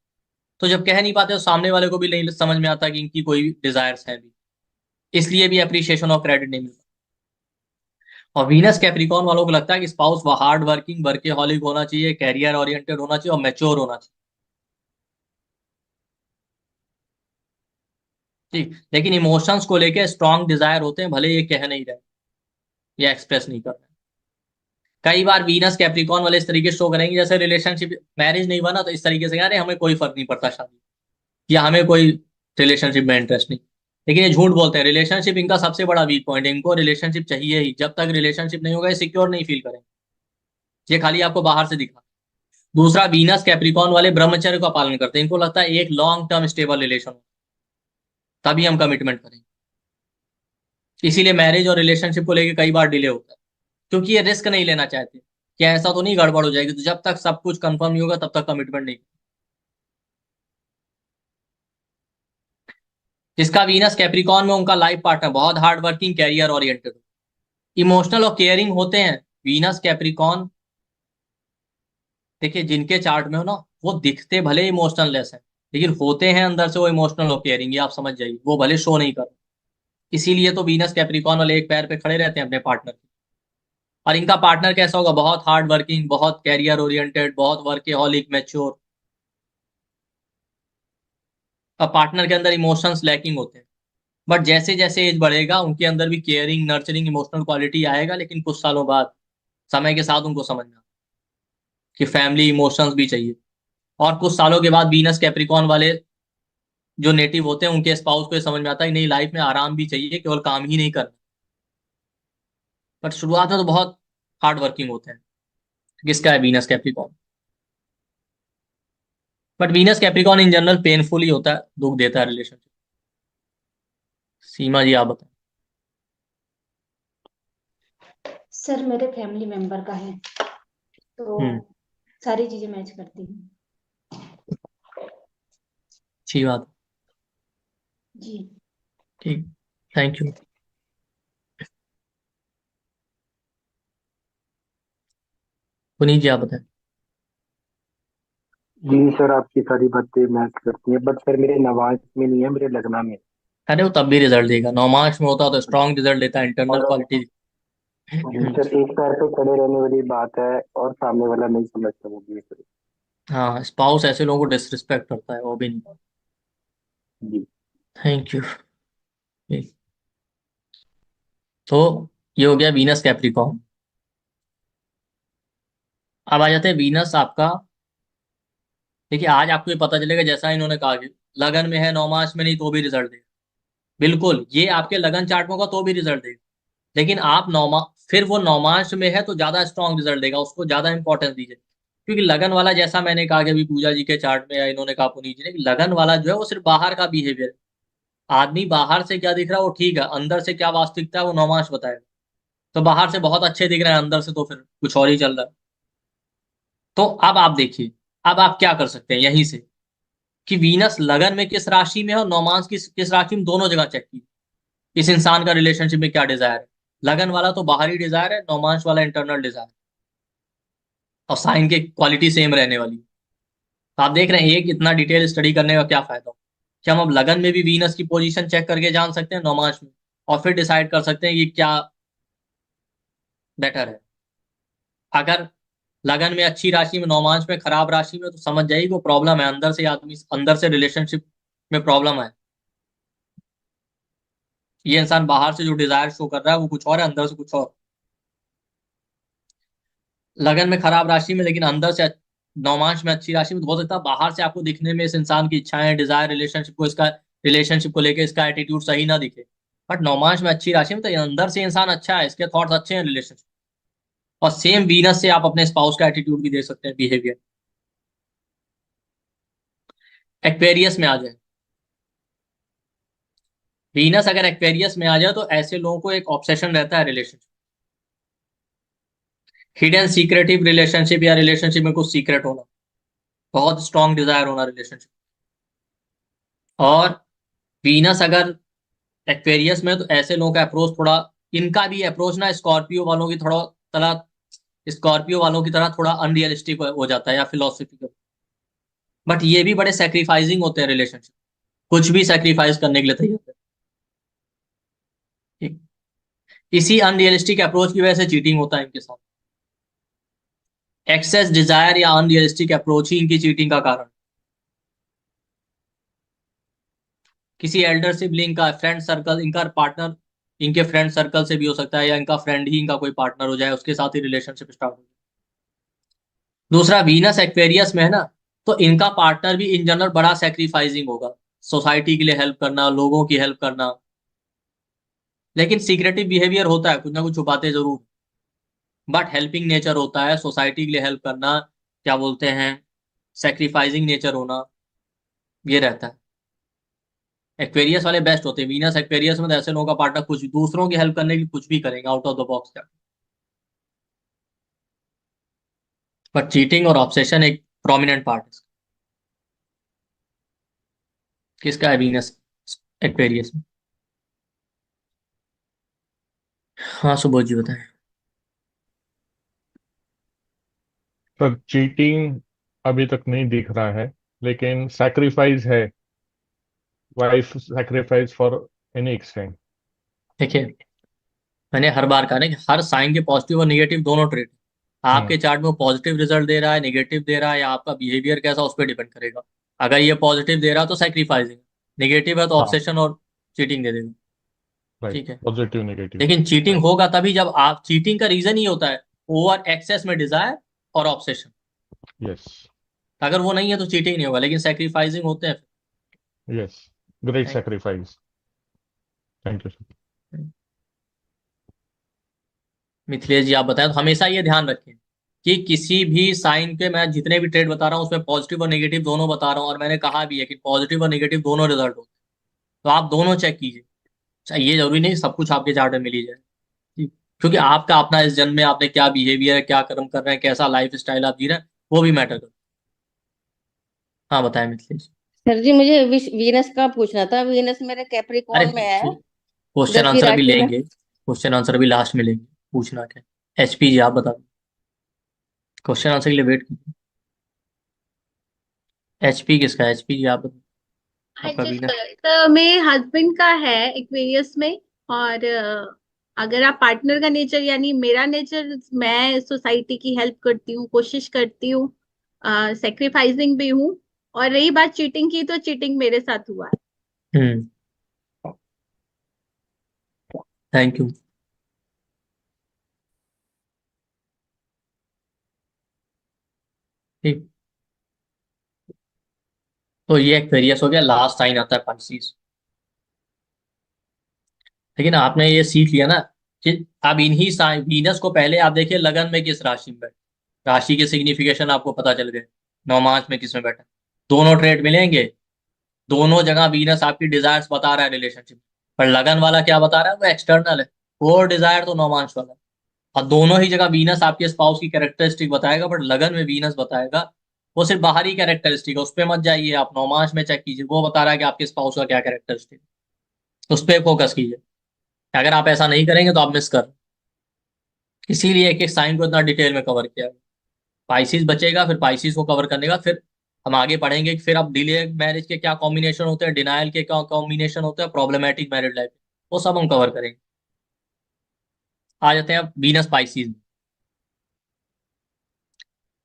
तो जब कह नहीं पाते तो सामने वाले को भी नहीं समझ में आता कि इनकी कोई डिजायर्स हैं भी, इसलिए भी अप्रिसिएशन और क्रेडिट नहीं मिलता। और वीनस कैप्रिकॉर्न वालों को लगता है कि स्पाउस वो हार्ड वर्किंग वर्केहॉलिक होना चाहिए, कैरियर ओरिएंटेड होना चाहिए और मैच्योर होना चाहिए। ठीक, लेकिन इमोशंस को लेके स्ट्रांग डिजायर होते हैं, भले ये कह नहीं रहे या एक्सप्रेस नहीं कर रहे। कई बार वीनस कैप्रिकॉर्न वाले इस तरीके शो करेंगे जैसे रिलेशनशिप मैरिज नहीं बना तो इस तरीके से, अरे हमें कोई फर्क नहीं पड़ता शादी, या हमें कोई रिलेशनशिप में इंटरेस्ट नहीं। लेकिन ये झूठ बोलते हैं, रिलेशनशिप इनका सबसे बड़ा वीक पॉइंट है, इनको रिलेशनशिप चाहिए ही। जब तक रिलेशनशिप नहीं होगा ये सिक्योर नहीं फील करेंगे, ये खाली आपको बाहर से दिखा। दूसरा, वीनस कैप्रिकॉर्न वाले ब्रह्मचर्य का पालन करते हैं, इनको लगता है एक लॉन्ग टर्म स्टेबल रिलेशन हो तभी हम कमिटमेंट करेंगे। इसीलिए मैरिज और रिलेशनशिप को लेकर कई बार डिले होता है, क्योंकि ये रिस्क नहीं लेना चाहते कि ऐसा तो नहीं गड़बड़ हो जाएगी, तो जब तक सब कुछ कंफर्म नहीं होगा तब तक कमिटमेंट नहीं। जिसका वीनस कैप्रिकॉर्न में उनका लाइफ पार्टनर बहुत hard working career oriented, emotional और केयरिंग होते हैं वीनस कैप्रिकॉर्न। देखिए जिनके चार्ट में हो ना, वो दिखते भले इमोशनल लेस है लेकिन होते हैं अंदर से वो इमोशनल और केयरिंग, ये आप समझ जाइए, वो भले शो नहीं कर। इसीलिए तो वीनस कैप्रिकॉर्न वाले एक पैर पे खड़े रहते हैं अपने पार्टनर के। और इनका पार्टनर कैसा होगा, बहुत हार्ड वर्किंग, बहुत कैरियर ओरिएंटेड, बहुत वर्केहॉलिक, मैच्योर। और पार्टनर के अंदर इमोशंस लैकिंग होते हैं, बट जैसे जैसे एज बढ़ेगा उनके अंदर भी केयरिंग, नर्चरिंग, इमोशनल क्वालिटी आएगा, लेकिन कुछ सालों बाद समय के साथ उनको समझना कि फैमिली इमोशंस भी चाहिए। और कुछ सालों के बाद वीनस कैप्रिकॉर्न वाले जो नेटिव होते हैं उनके स्पाउस को ये समझ में आता है कि नहीं, लाइफ में आराम भी चाहिए, केवल काम ही नहीं करना। बट शुरुआत में तो बहुत हार्ड वर्किंग होते हैं। किसका है Venus Capricorn. But Venus Capricorn in general painful ही होता है, दुख देता है रिलेशनशिप। सीमा जी आप बताएं। सर मेरे फैमिली मेंबर का है तो सारी चीजें मैच करती हूँ। अच्छी बात, जी ठीक, थैंक यू। पुनीत जी आप बताएं। जी सर, आपकी सारी बातें मैच करती हैं, बट सर मेरे नवाज में नहीं है, मेरे लगना में। अरे वो तब भी रिजल्ट देगा, 9 मार्च में होता तो स्ट्रॉन्ग रिजल्ट देता है, इंटरनल और क्वालिटी। जी सर, एक पैर पे खड़े रहने वाली बात है और सामने वाला नहीं समझता वो भी सर। हाँ, स्पाउस ऐसे लोगों को डिसरिस्पेक्ट करता है, वो भी नहीं। जी थैंक यू। तो ये हो गया वीनस कैप्रिकॉर्न। अब आ जाते हैं वीनस आपका देखिए आज आपको ये पता चलेगा, जैसा इन्होंने कहा कि लगन में है, नौमास में नहीं तो भी रिजल्ट देगा। बिल्कुल, ये आपके लगन चार्ट में होगा तो भी रिजल्ट देगा, लेकिन आप नौमा फिर वो नौमांश में है तो ज्यादा स्ट्रॉन्ग रिजल्ट देगा, उसको ज्यादा इंपॉर्टेंस दीजिए। क्योंकि लगन वाला, जैसा मैंने कहा कि अभी पूजा जी के चार्ट में या इन्होंने कहा पुनीत जी ने, कि लगन वाला जो है वो सिर्फ बाहर का बिहेवियर है। आदमी बाहर से क्या दिख रहा है वो ठीक है, अंदर से क्या वास्तविकता है वो नौमांश बताएगा। तो बाहर से बहुत अच्छे दिख रहे हैं, अंदर से तो फिर कुछ और ही चल रहा है। तो अब आप देखिए, अब आप क्या कर सकते हैं यहीं से, कि वीनस लगन में किस राशि में है और नौमांश किस राशि में, दोनों जगह चेक कीजिए इस इंसान का रिलेशनशिप में क्या डिजायर है। लगन वाला तो बाहरी डिजायर है, नौमांश वाला इंटरनल डिजायर, और साइन की क्वालिटी सेम रहने वाली है। तो आप देख रहे हैं एक इतना डिटेल स्टडी करने का क्या फायदा हो, कि हम अब लगन में भी वीनस की पोजीशन चेक करके जान सकते हैं, नौमांश में, और फिर डिसाइड कर सकते हैं कि क्या बेटर है। अगर लगन में अच्छी राशि में, नौमांश में खराब राशि में, तो समझ जाइए वो प्रॉब्लम है अंदर से, आदमी अंदर से रिलेशनशिप में प्रॉब्लम है। ये इंसान बाहर से जो डिजायर शो कर रहा है वो कुछ और है, अंदर से कुछ और। लगन में खराब राशि में लेकिन अंदर से नौमांश में अच्छी राशि में, तो हो सकता है बाहर से आपको दिखने में इस इंसान की इच्छाएं, डिजायर, रिलेशनशिप को लेकर इसका एटीट्यूड सही ना दिखे, बट नौमांश में अच्छी राशि में तो अंदर से इंसान अच्छा है, इसके थॉट्स अच्छे हैं रिलेशनशिप। और सेम वीनस से आप अपने स्पाउस का एटीट्यूड भी देख सकते हैं, बिहेवियर। एक्वेरियस में आ जाए वीनस, अगर एक्वेरियस में आ जाए तो ऐसे लोगों को एक ऑब्सेशन रहता है रिलेशनशिप, हिडन सीक्रेटिव रिलेशनशिप, या रिलेशनशिप में कुछ सीक्रेट होना, बहुत स्ट्रॉन्ग डिजायर होना रिलेशनशिप। और वीनस अगर एक्वेरियस में, तो ऐसे लोगों का अप्रोच थोड़ा, इनका भी अप्रोच ना स्कॉर्पियो वालों की थोड़ा तरह, स्कॉर्पियो वालों की तरह थोड़ा अनरियलिस्टिक हो जाता है या फिलोसफिकल। बट ये भी बड़े सेक्रीफाइसिंग होते हैं रिलेशनशिप, कुछ भी सेक्रीफाइस करने के लिए तैयार है। ठीक। इसी अनरियलिस्टिक अप्रोच की वजह से चीटिंग होता है इनके साथ। एक्सेस डिजायर या अनरियलिस्टिक अप्रोच ही इनकी चीटिंग का कारण। किसी एल्डर सिबलिंग का फ्रेंड सर्कल, इनका पार्टनर इनके फ्रेंड सर्कल से भी हो सकता है, या इनका फ्रेंड ही इनका कोई पार्टनर हो जाए, उसके साथ ही रिलेशनशिप स्टार्ट हो जाए। दूसरा, वीनस एक्वेरियस में है ना, तो इनका पार्टनर भी इन जनरल बड़ा सेक्रीफाइसिंग होगा, सोसाइटी के लिए हेल्प करना, लोगों की हेल्प करना, लेकिन सीक्रेटिव बिहेवियर होता है, कुछ ना कुछ छुपाते जरूर, बट हेल्पिंग नेचर होता है, सोसाइटी के लिए हेल्प करना, क्या बोलते हैं, सेक्रीफाइसिंग नेचर होना, ये रहता है। एक्वेरियस वाले बेस्ट होते हैं, वीनस एक्वेरियस में तो ऐसे लोगों का पार्टनर कुछ दूसरों की हेल्प करने के लिए कुछ भी करेंगे, आउट ऑफ द बॉक्स का। बट चीटिंग और ऑब्सेशन एक प्रोमिनेंट पार्ट है किसका है, वीनस एक्वेरियस में। हाँ सुबोध जी बताएं। सर चीटिंग अभी तक नहीं दिख रहा है, लेकिन सैक्रिफाइस है, wife sacrifice for any extent. देखिए मैंने हर बार कहा ना कि हर साइन के पॉजिटिव और निगेटिव दोनों ट्रेड, आपके चार्ट में पॉजिटिव रिजल्ट दे रहा है, नेगेटिव दे रहा है, या आपका बिहेवियर कैसा उस पर डिपेंड करेगा। अगर ये पॉजिटिव दे रहा है तो सैक्रिफाइसिंग, नेगेटिव है तो हाँ ऑब्सेशन और चीटिंग दे देगा। राइट, ठीक है, पॉजिटिव नेगेटिव। लेकिन चीटिंग होगा तभी जब आप, चीटिंग का रीजन ही होता है ओवर एक्सेस में डिजायर और ऑब्सेशन। यस अगर वो नहीं है तो चीटिंग नहीं होगा, लेकिन सेक्रीफाइसिंग होते हैं। Yes, great thank sacrifice. Thank you sir. You. Mithilesh ji आप बताएं, तो हमेशा ये ध्यान रखें कि किसी भी साइन के, मैं जितने भी ट्रेड बता रहा हूँ उसमें पॉजिटिव और नेगेटिव दोनों बता रहा हूँ, और मैंने कहा भी है कि पॉजिटिव और नेगेटिव दोनों रिजल्ट होते हैं, तो आप दोनों चेक कीजिए। अच्छा, ये जरूरी नहीं सब कुछ आपके चार्ट में मिल ही जाए, ठीक? क्योंकि आपका अपना इस जन्म में आपने क्या बिहेवियर है, क्या कर्म कर रहे हैं, कैसा लाइफ स्टाइल आप जी रहे हैं, वो भी मैटर करता है। हाँ बताएं मिथिलेश। सर जी मुझे वीनस का पूछना था। वीनस मेरे अरे कैप्रिकॉर्न में है, क्वेश्चन 10वीं आंसर अभी राशि में। लेंगे, क्वेश्चन आंसर अभी लास्ट में लेंगे, पूछना क्या। एचपी जी आप बता दो, क्वेश्चन आंसर के लिए वेट कीजिए। एचपी किसका है, एचपी जी आप बताओ, आपका अच्छा वीनस। सर, तो मेरे हस्बैंड का है एक्वेरियस में। और अगर आप पार्टनर का नेचर, यानी मेरा नेचर, मैं सोसाइटी की हेल्प करती हूँ, कोशिश करती हूँ, सेक्रीफाइसिंग भी हूँ। और रही बात चीटिंग की, तो चीटिंग मेरे साथ हुआ है। हम्म, थैंक यू। ठीक। तो ये एक्वेरियस हो गया, लास्ट साइन आता है पाइसिस। लेकिन आपने ये सीख लिया ना कि अब इन्हीं साइन, वीनस को पहले आप देखिए लगन में किस राशि में बैठे, राशि के सिग्निफिकेशन आपको पता चल गए, नौमांश में किस में बैठा, दोनों ट्रेड मिलेंगे, दोनों जगह वीनस आपकी डिजायर्स बता रहा है रिलेशनशिप, पर लगन वाला क्या बता रहा है, वो एक्सटर्नल है, वो डिजायर तो नौमांश वाला है। और दोनों ही जगह वीनस आपके स्पाउस की कैरेक्टरिस्टिक बताएगा, बट लगन में वीनस बताएगा वो सिर्फ बाहरी कैरेक्टरिस्टिक है, उस पर मत जाइए, आप नौमांश में चेक कीजिए, वो बता रहा है कि आपके स्पाउस का क्या कैरेक्टरिस्टिक, उस पर फोकस कीजिए। अगर आप ऐसा नहीं करेंगे तो आप मिस कर, इसीलिए एक एक साइन को इतना डिटेल में कवर किया। पाइसिस बचेगा, फिर पाइसिस को कवर करने का फिर हम आगे पढ़ेंगे कि फिर अब डिले मैरिज के क्या कॉम्बिनेशन होते हैं, डिनायल के क्या कॉम्बिनेशन होते हैं, प्रॉब्लमेटिक मैरिड लाइफ, वो सब हम कवर करेंगे। आ जाते हैं अब वीनस पाइसिस में।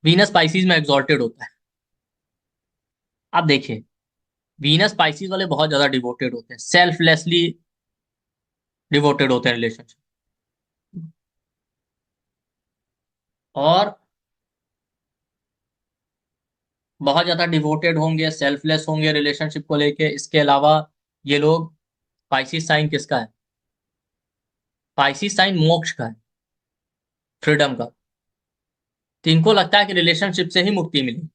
वीनस पाइसिस में एग्जॉल्टेड होता है। आप देखिए वीनस पाइसिस वाले बहुत ज्यादा डिवोटेड होते हैं, सेल्फलेसली डिवोटेड होते हैं रिलेशनशिप, और बहुत ज्यादा डिवोटेड होंगे, सेल्फलेस होंगे रिलेशनशिप को लेके। इसके अलावा ये लोग, पाइसिस साइन किसका है, पाइसिस साइन मोक्ष का है, फ्रीडम का। तो इनको लगता है कि रिलेशनशिप से ही मुक्ति मिलेगी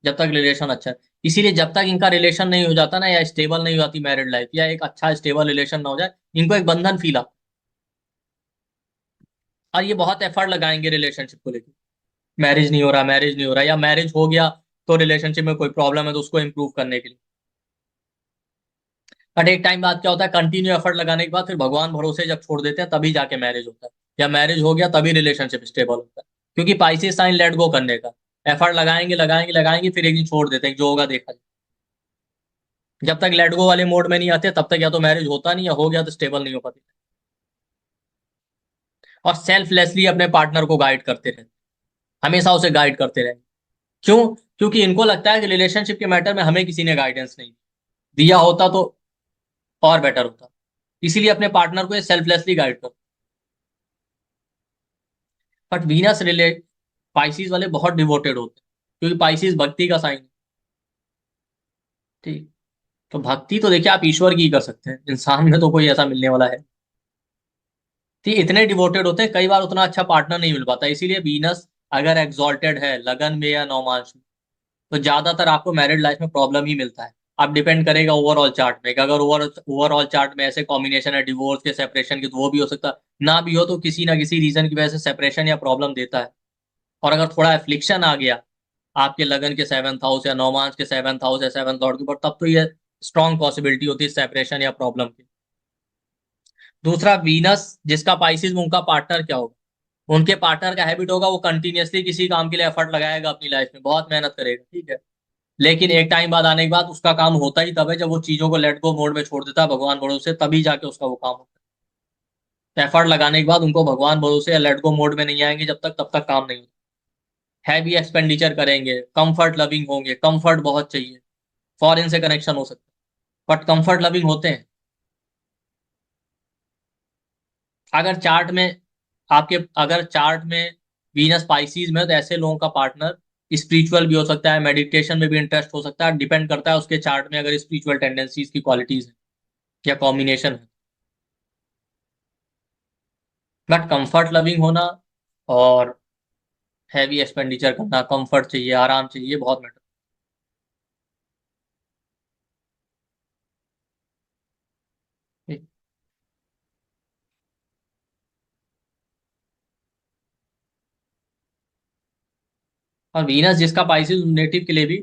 जब तक रिलेशन अच्छा है। इसीलिए जब तक इनका रिलेशन नहीं हो जाता ना, या स्टेबल नहीं हो जाती मैरिड लाइफ, या एक अच्छा स्टेबल रिलेशन ना हो जाए, इनको एक बंधन फील आता, और ये बहुत एफर्ट लगाएंगे रिलेशनशिप को लेकर। मैरिज नहीं हो रहा, मैरिज नहीं हो रहा, या मैरिज हो गया तो रिलेशनशिप में कोई प्रॉब्लम है तो उसको इंप्रूव करने के लिए। बट एक टाइम बाद क्या होता है, कंटिन्यू एफर्ट लगाने के बाद फिर भगवान भरोसे जब छोड़ देते हैं तभी जाके मैरिज होता है, या मैरिज हो गया तभी रिलेशनशिप स्टेबल होता है। क्योंकि पाइसेस साइन लेट गो करने का, एफर्ट लगाएंगे लगाएंगे लगाएंगे, फिर एक दिन छोड़ देते हैं, जो होगा देखा जाए। जब तक लेट गो वाले मोड में नहीं आते तब तक या तो मैरिज होता नहीं, या हो गया तो स्टेबल नहीं हो पाती। और सेल्फलेसली अपने पार्टनर को गाइड करते रहते, हमेशा उसे गाइड करते रहे। क्यों? क्योंकि इनको लगता है कि रिलेशनशिप के मैटर में हमें किसी ने गाइडेंस नहीं दिया होता तो और बेटर होता, इसीलिए अपने पार्टनर को ये सेल्फलेसली गाइड कर। बट वीनस रिलेट पाइसिस वाले बहुत डिवोटेड होते हैं, क्योंकि पाइसिस भक्ति का साइन है। ठीक, तो भक्ति तो देखिए आप ईश्वर की कर सकते हैं, इंसान में तो कोई ऐसा मिलने वाला है। ठीक, इतने डिवोटेड होते हैं, कई बार उतना अच्छा पार्टनर नहीं मिल पाता। इसीलिए वीनस अगर एग्जॉल्टेड है लगन में या नौमांश में, तो ज्यादातर आपको मैरिड लाइफ में प्रॉब्लम ही मिलता है। आप डिपेंड करेगा ओवरऑल चार्ट में, कि अगर ओवरऑल चार्ट में ऐसे कॉम्बिनेशन है डिवोर्स के, सेपरेशन के, तो वो भी हो सकता है, ना भी हो तो किसी ना किसी रीजन की वजह से सेपरेशन या प्रॉब्लम देता है। और अगर थोड़ा एफ्लिक्शन आ गया आपके लगन के 7th हाउस या नौमांश के 7th हाउस या 7th लॉर्ड के ऊपर, तब तो ये स्ट्रॉन्ग पॉसिबिलिटी होती है सेपरेशन या प्रॉब्लम की। दूसरा, वीनस जिसका पाइसिस में, उनका पार्टनर क्या होगा, उनके पार्टनर का हैबिट होगा वो कंटिन्यूअसली किसी काम के लिए एफर्ट लगाएगा अपनी लाइफ में, बहुत मेहनत करेगा, ठीक है, लेकिन एक टाइम बाद आने के बाद उसका काम होता ही तब है जब वो चीजों को लेट गो मोड में छोड़ देता है भगवान भरोसे, तभी जाके उसका वो काम होता है। एफर्ट लगाने के बाद उनको भगवान भरोसे या लेट गो मोड में नहीं आएंगे जब तक, तब तक काम नहीं होता। हैवी एक्सपेंडिचर करेंगे, कंफर्ट लविंग होंगे, कंफर्ट बहुत चाहिए, फॉरेन से कनेक्शन हो सकता है, बट कंफर्ट लविंग होते हैं। अगर चार्ट में अगर चार्ट में वीनस पाइसिस में, तो ऐसे लोगों का पार्टनर स्पिरिचुअल भी हो सकता है, मेडिटेशन में भी इंटरेस्ट हो सकता है, डिपेंड करता है उसके चार्ट में अगर स्पिरिचुअल टेंडेंसीज की क्वालिटीज है या कॉम्बिनेशन है। बट कंफर्ट लविंग होना और हैवी एक्सपेंडिचर करना, कंफर्ट चाहिए, आराम चाहिए, बहुत मैटर। और वीनस जिसका पाइसिस नेटिव के लिए भी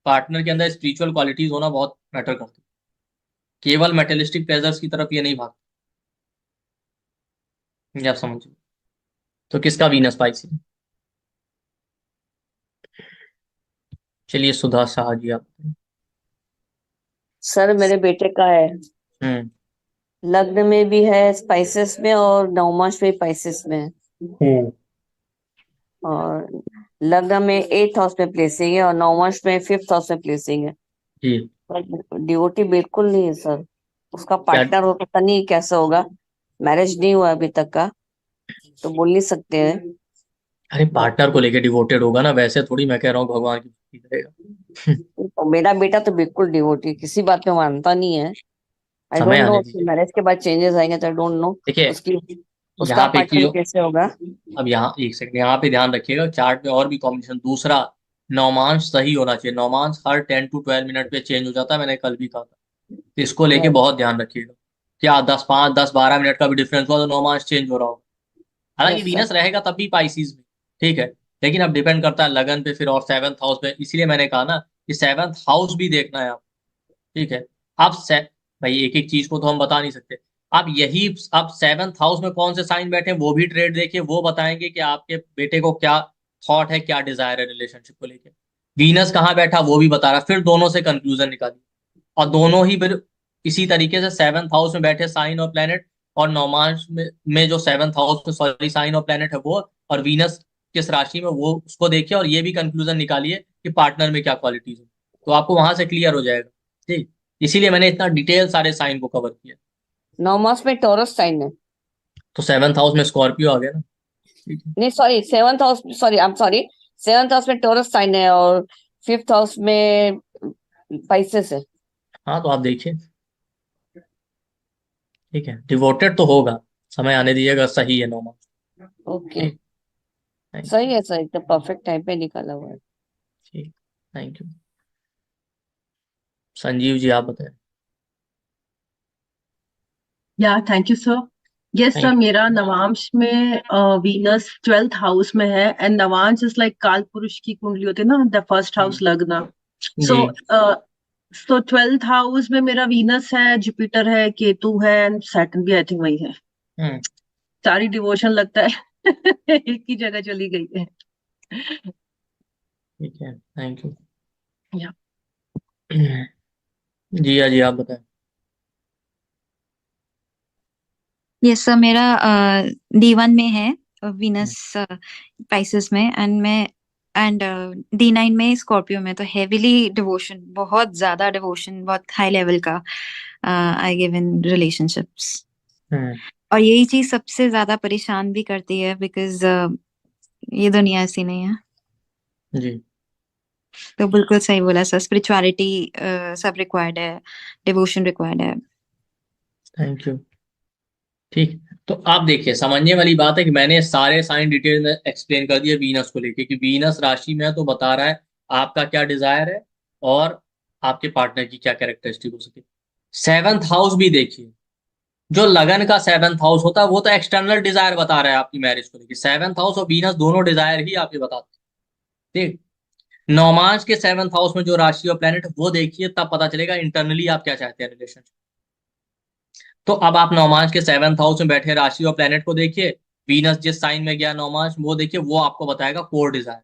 पार्टनर के अंदर स्पिरिचुअल क्वालिटीज होना बहुत मैटर करती है, केवल मेटेलिस्टिक प्लेजर्स की तरफ ये नहीं भागता, ये आप समझिए। तो किसका वीनस पाइसिस? चलिए सुधा शाह जी आप। सर मेरे बेटे का है, हम्म लग्न में भी है स्पाइसेस में, और नवमांश में स्पाइसेस में है। और लग्न में 8th हाउस में प्लेसिंग है, और नवमांश में 5th हाउस में प्लेसिंग है। जी, पर डिवोटी बिल्कुल नहीं है सर। उसका पार्टनर हो पता नहीं कैसा होगा, मैरिज नहीं हुआ अभी तक का, तो बोल नहीं सकते हैं। अरे पार्टनर को लेके डिवोटेड होगा ना, वैसे थोड़ी मैं कह रहा हूँ भगवान की भक्ति करेगा। तो मेरा बेटा तो बिल्कुल डिवोटी, किसी बात पे मानता नहीं है। आई समय डोंट नो आने उसकी दीजिए। मैरिज के बाद चेंजेस आएंगे तो आई डोंट नो देखिए उसकी उसका यहाँ पे एक चीज, पार्टनर कैसे होगा। अब यहाँ एक सेकंड यहाँ पे ध्यान रखिएगा, चार्ट में और भी कॉम्बिनेशन। दूसरा, नौमांश सही होना चाहिए। नौमांश हर 10 to 12 मिनट पे चेंज हो जाता है, मैंने कल भी कहा था। तो इसको लेके Right. बहुत ध्यान रखिएगा। क्या 10-12 मिनट का भी डिफरेंस हुआ तो नौमांश चेंज हो रहा हो। हालांकि Yes, वीनस रहेगा तब भी पाइसिस में, ठीक है, लेकिन अब डिपेंड करता है लगन पे फिर और 7th हाउस पे। इसीलिए मैंने कहा ना कि 7th हाउस भी देखना है आप, ठीक है। आप भाई एक एक चीज को तो हम बता नहीं सकते। आप यही, आप 7th हाउस में कौन से साइन बैठे हैं वो भी ट्रेड देखिए, वो बताएंगे कि आपके बेटे को क्या थॉट है, क्या डिजायर है रिलेशनशिप को लेके। वीनस कहाँ बैठा वो भी बता रहा, फिर दोनों से कंक्लूजन निकालिए। और दोनों ही फिर इसी तरीके से 7th हाउस में बैठे साइन और प्लेनेट, और नौमांश में जो 7th हाउस में सॉरी साइन और प्लेनेट है वो, और वीनस किस राशि में, वो उसको देखिए और ये भी कंक्लूजन निकालिए कि पार्टनर में क्या क्वालिटीज है। तो आपको वहां से क्लियर हो जाएगा, ठीक। इसीलिए मैंने इतना डिटेल सारे साइन को कवर किया। 9 मास में टॉरस साइन है। तो 7th हाउस में स्कॉर्पियो आ गया ना, ठीक है। नहीं sorry, 7th house, sorry I am sorry, 7th house में टॉरस साइन है और 5th हाउस में पाइसेस है। हाँ तो आप देखिए, ठीक है, डिवोटेड तो होगा, समय आने दीजिएगा, सही है नौमा। ओके, ठीक, थैंक सही यू। है सर, एकदम परफेक्ट टाइम पे निकाला हुआ है। ठीक, थैंक यू। संजीव जी आप बताएं। या thank you sir. Yes sir, thank मेरा नवांश में वीनस 12th हाउस में है, एंड नवांश इज लाइक काल पुरुष की कुंडली होती है ना, द फर्स्ट हाउस लग्न। सो जी। सो 12th हाउस में मेरा वीनस है, जुपिटर है, केतु है, एंड सैटर्न भी आई थिंक वही है। हम्म, सारी डिवोशन लगता है एक ही जगह चली गई है। ठीक है, थैंक यू। या जिया जी आप बताएं। यस सर, मेरा D1 में है वीनस पाइसेस में, एंड D9 में स्कॉर्पियो में। तो हेविली डिवोशन, बहुत ज्यादा डिवोशन, बहुत हाई लेवल का आई गिव इन रिलेशनशिप्स। और यही चीज सबसे ज्यादा परेशान भी करती है, बिकॉज ये दुनिया ऐसी नहीं है। जी। तो बिल्कुल सही बोला सर, स्पिरिचुअलिटी सब रिक्वायर्ड है, डिवोशन रिक्वायर्ड है। Thank you. ठीक, तो आप देखिए, समझने वाली बात है कि मैंने सारे साइन डिटेल में एक्सप्लेन कर दिया वीनस को लेके, कि वीनस राशि में है तो बता रहा है आपका क्या डिजायर है और आपके पार्टनर की क्या कैरेक्टरिस्टिक हो सके। 7th हाउस भी देखिए, जो लगन का 7th हाउस होता है वो तो एक्सटर्नल डिजायर बता रहा है आपकी मैरिज को लेके। 7th हाउस और वीनस दोनों डिजायर ही आपके बताते हैं, ठीक। नौमांश के 7th हाउस में जो राशि और प्लेनेट वो देखिए, तब पता चलेगा इंटरनली आप क्या चाहते हैं रिलेशनशिप। तो अब आप नौमांश के 7th हाउस में बैठे राशि और प्लेनेट को देखिए, वीनस जिस साइन में गया नौमांश वो देखिए, वो आपको बताएगा कोर डिजायर।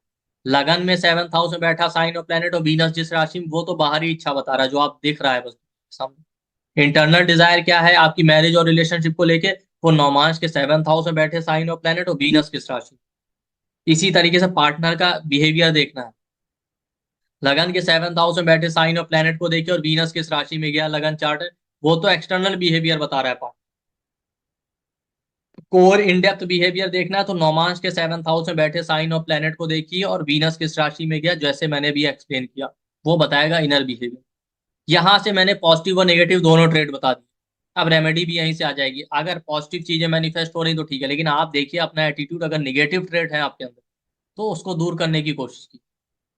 लगन में 7th हाउस में बैठा साइन और प्लेनेट और वीनस जिस राशि में, वो तो बाहरी इच्छा बता रहा है जो आप दिख रहा है बस सामने। इंटरनल डिजायर क्या है आपकी मैरिज और रिलेशनशिप को लेके, वो नौमांश के 7th हाउस में बैठे साइन और प्लेनेट और वीनस किस राशि। इसी तरीके से पार्टनर का बिहेवियर देखना है। लगन के 7th हाउस में बैठे साइन और प्लेनेट को देखिए और वीनस किस राशि में गया लगन चार्ट है, वो तो एक्सटर्नल बिहेवियर बता रहा है part. Core in depth behaviour देखना है तो नौमांश के 7th हाउस में बैठे साइन और प्लेनेट को देखिए और वीनस किस राशि में गया, जैसे मैंने भी एक्सप्लेन किया, वो बताएगा इनर बिहेवियर। यहां से मैंने पॉजिटिव और नेगेटिव दोनों ट्रेड बता दिए। अब रेमेडी भी यहीं से आ जाएगी। अगर पॉजिटिव चीजें मैनिफेस्ट हो रही तो ठीक है, लेकिन आप देखिए अपना एटीट्यूड, अगर निगेटिव ट्रेड है आपके अंदर तो उसको दूर करने की कोशिश की।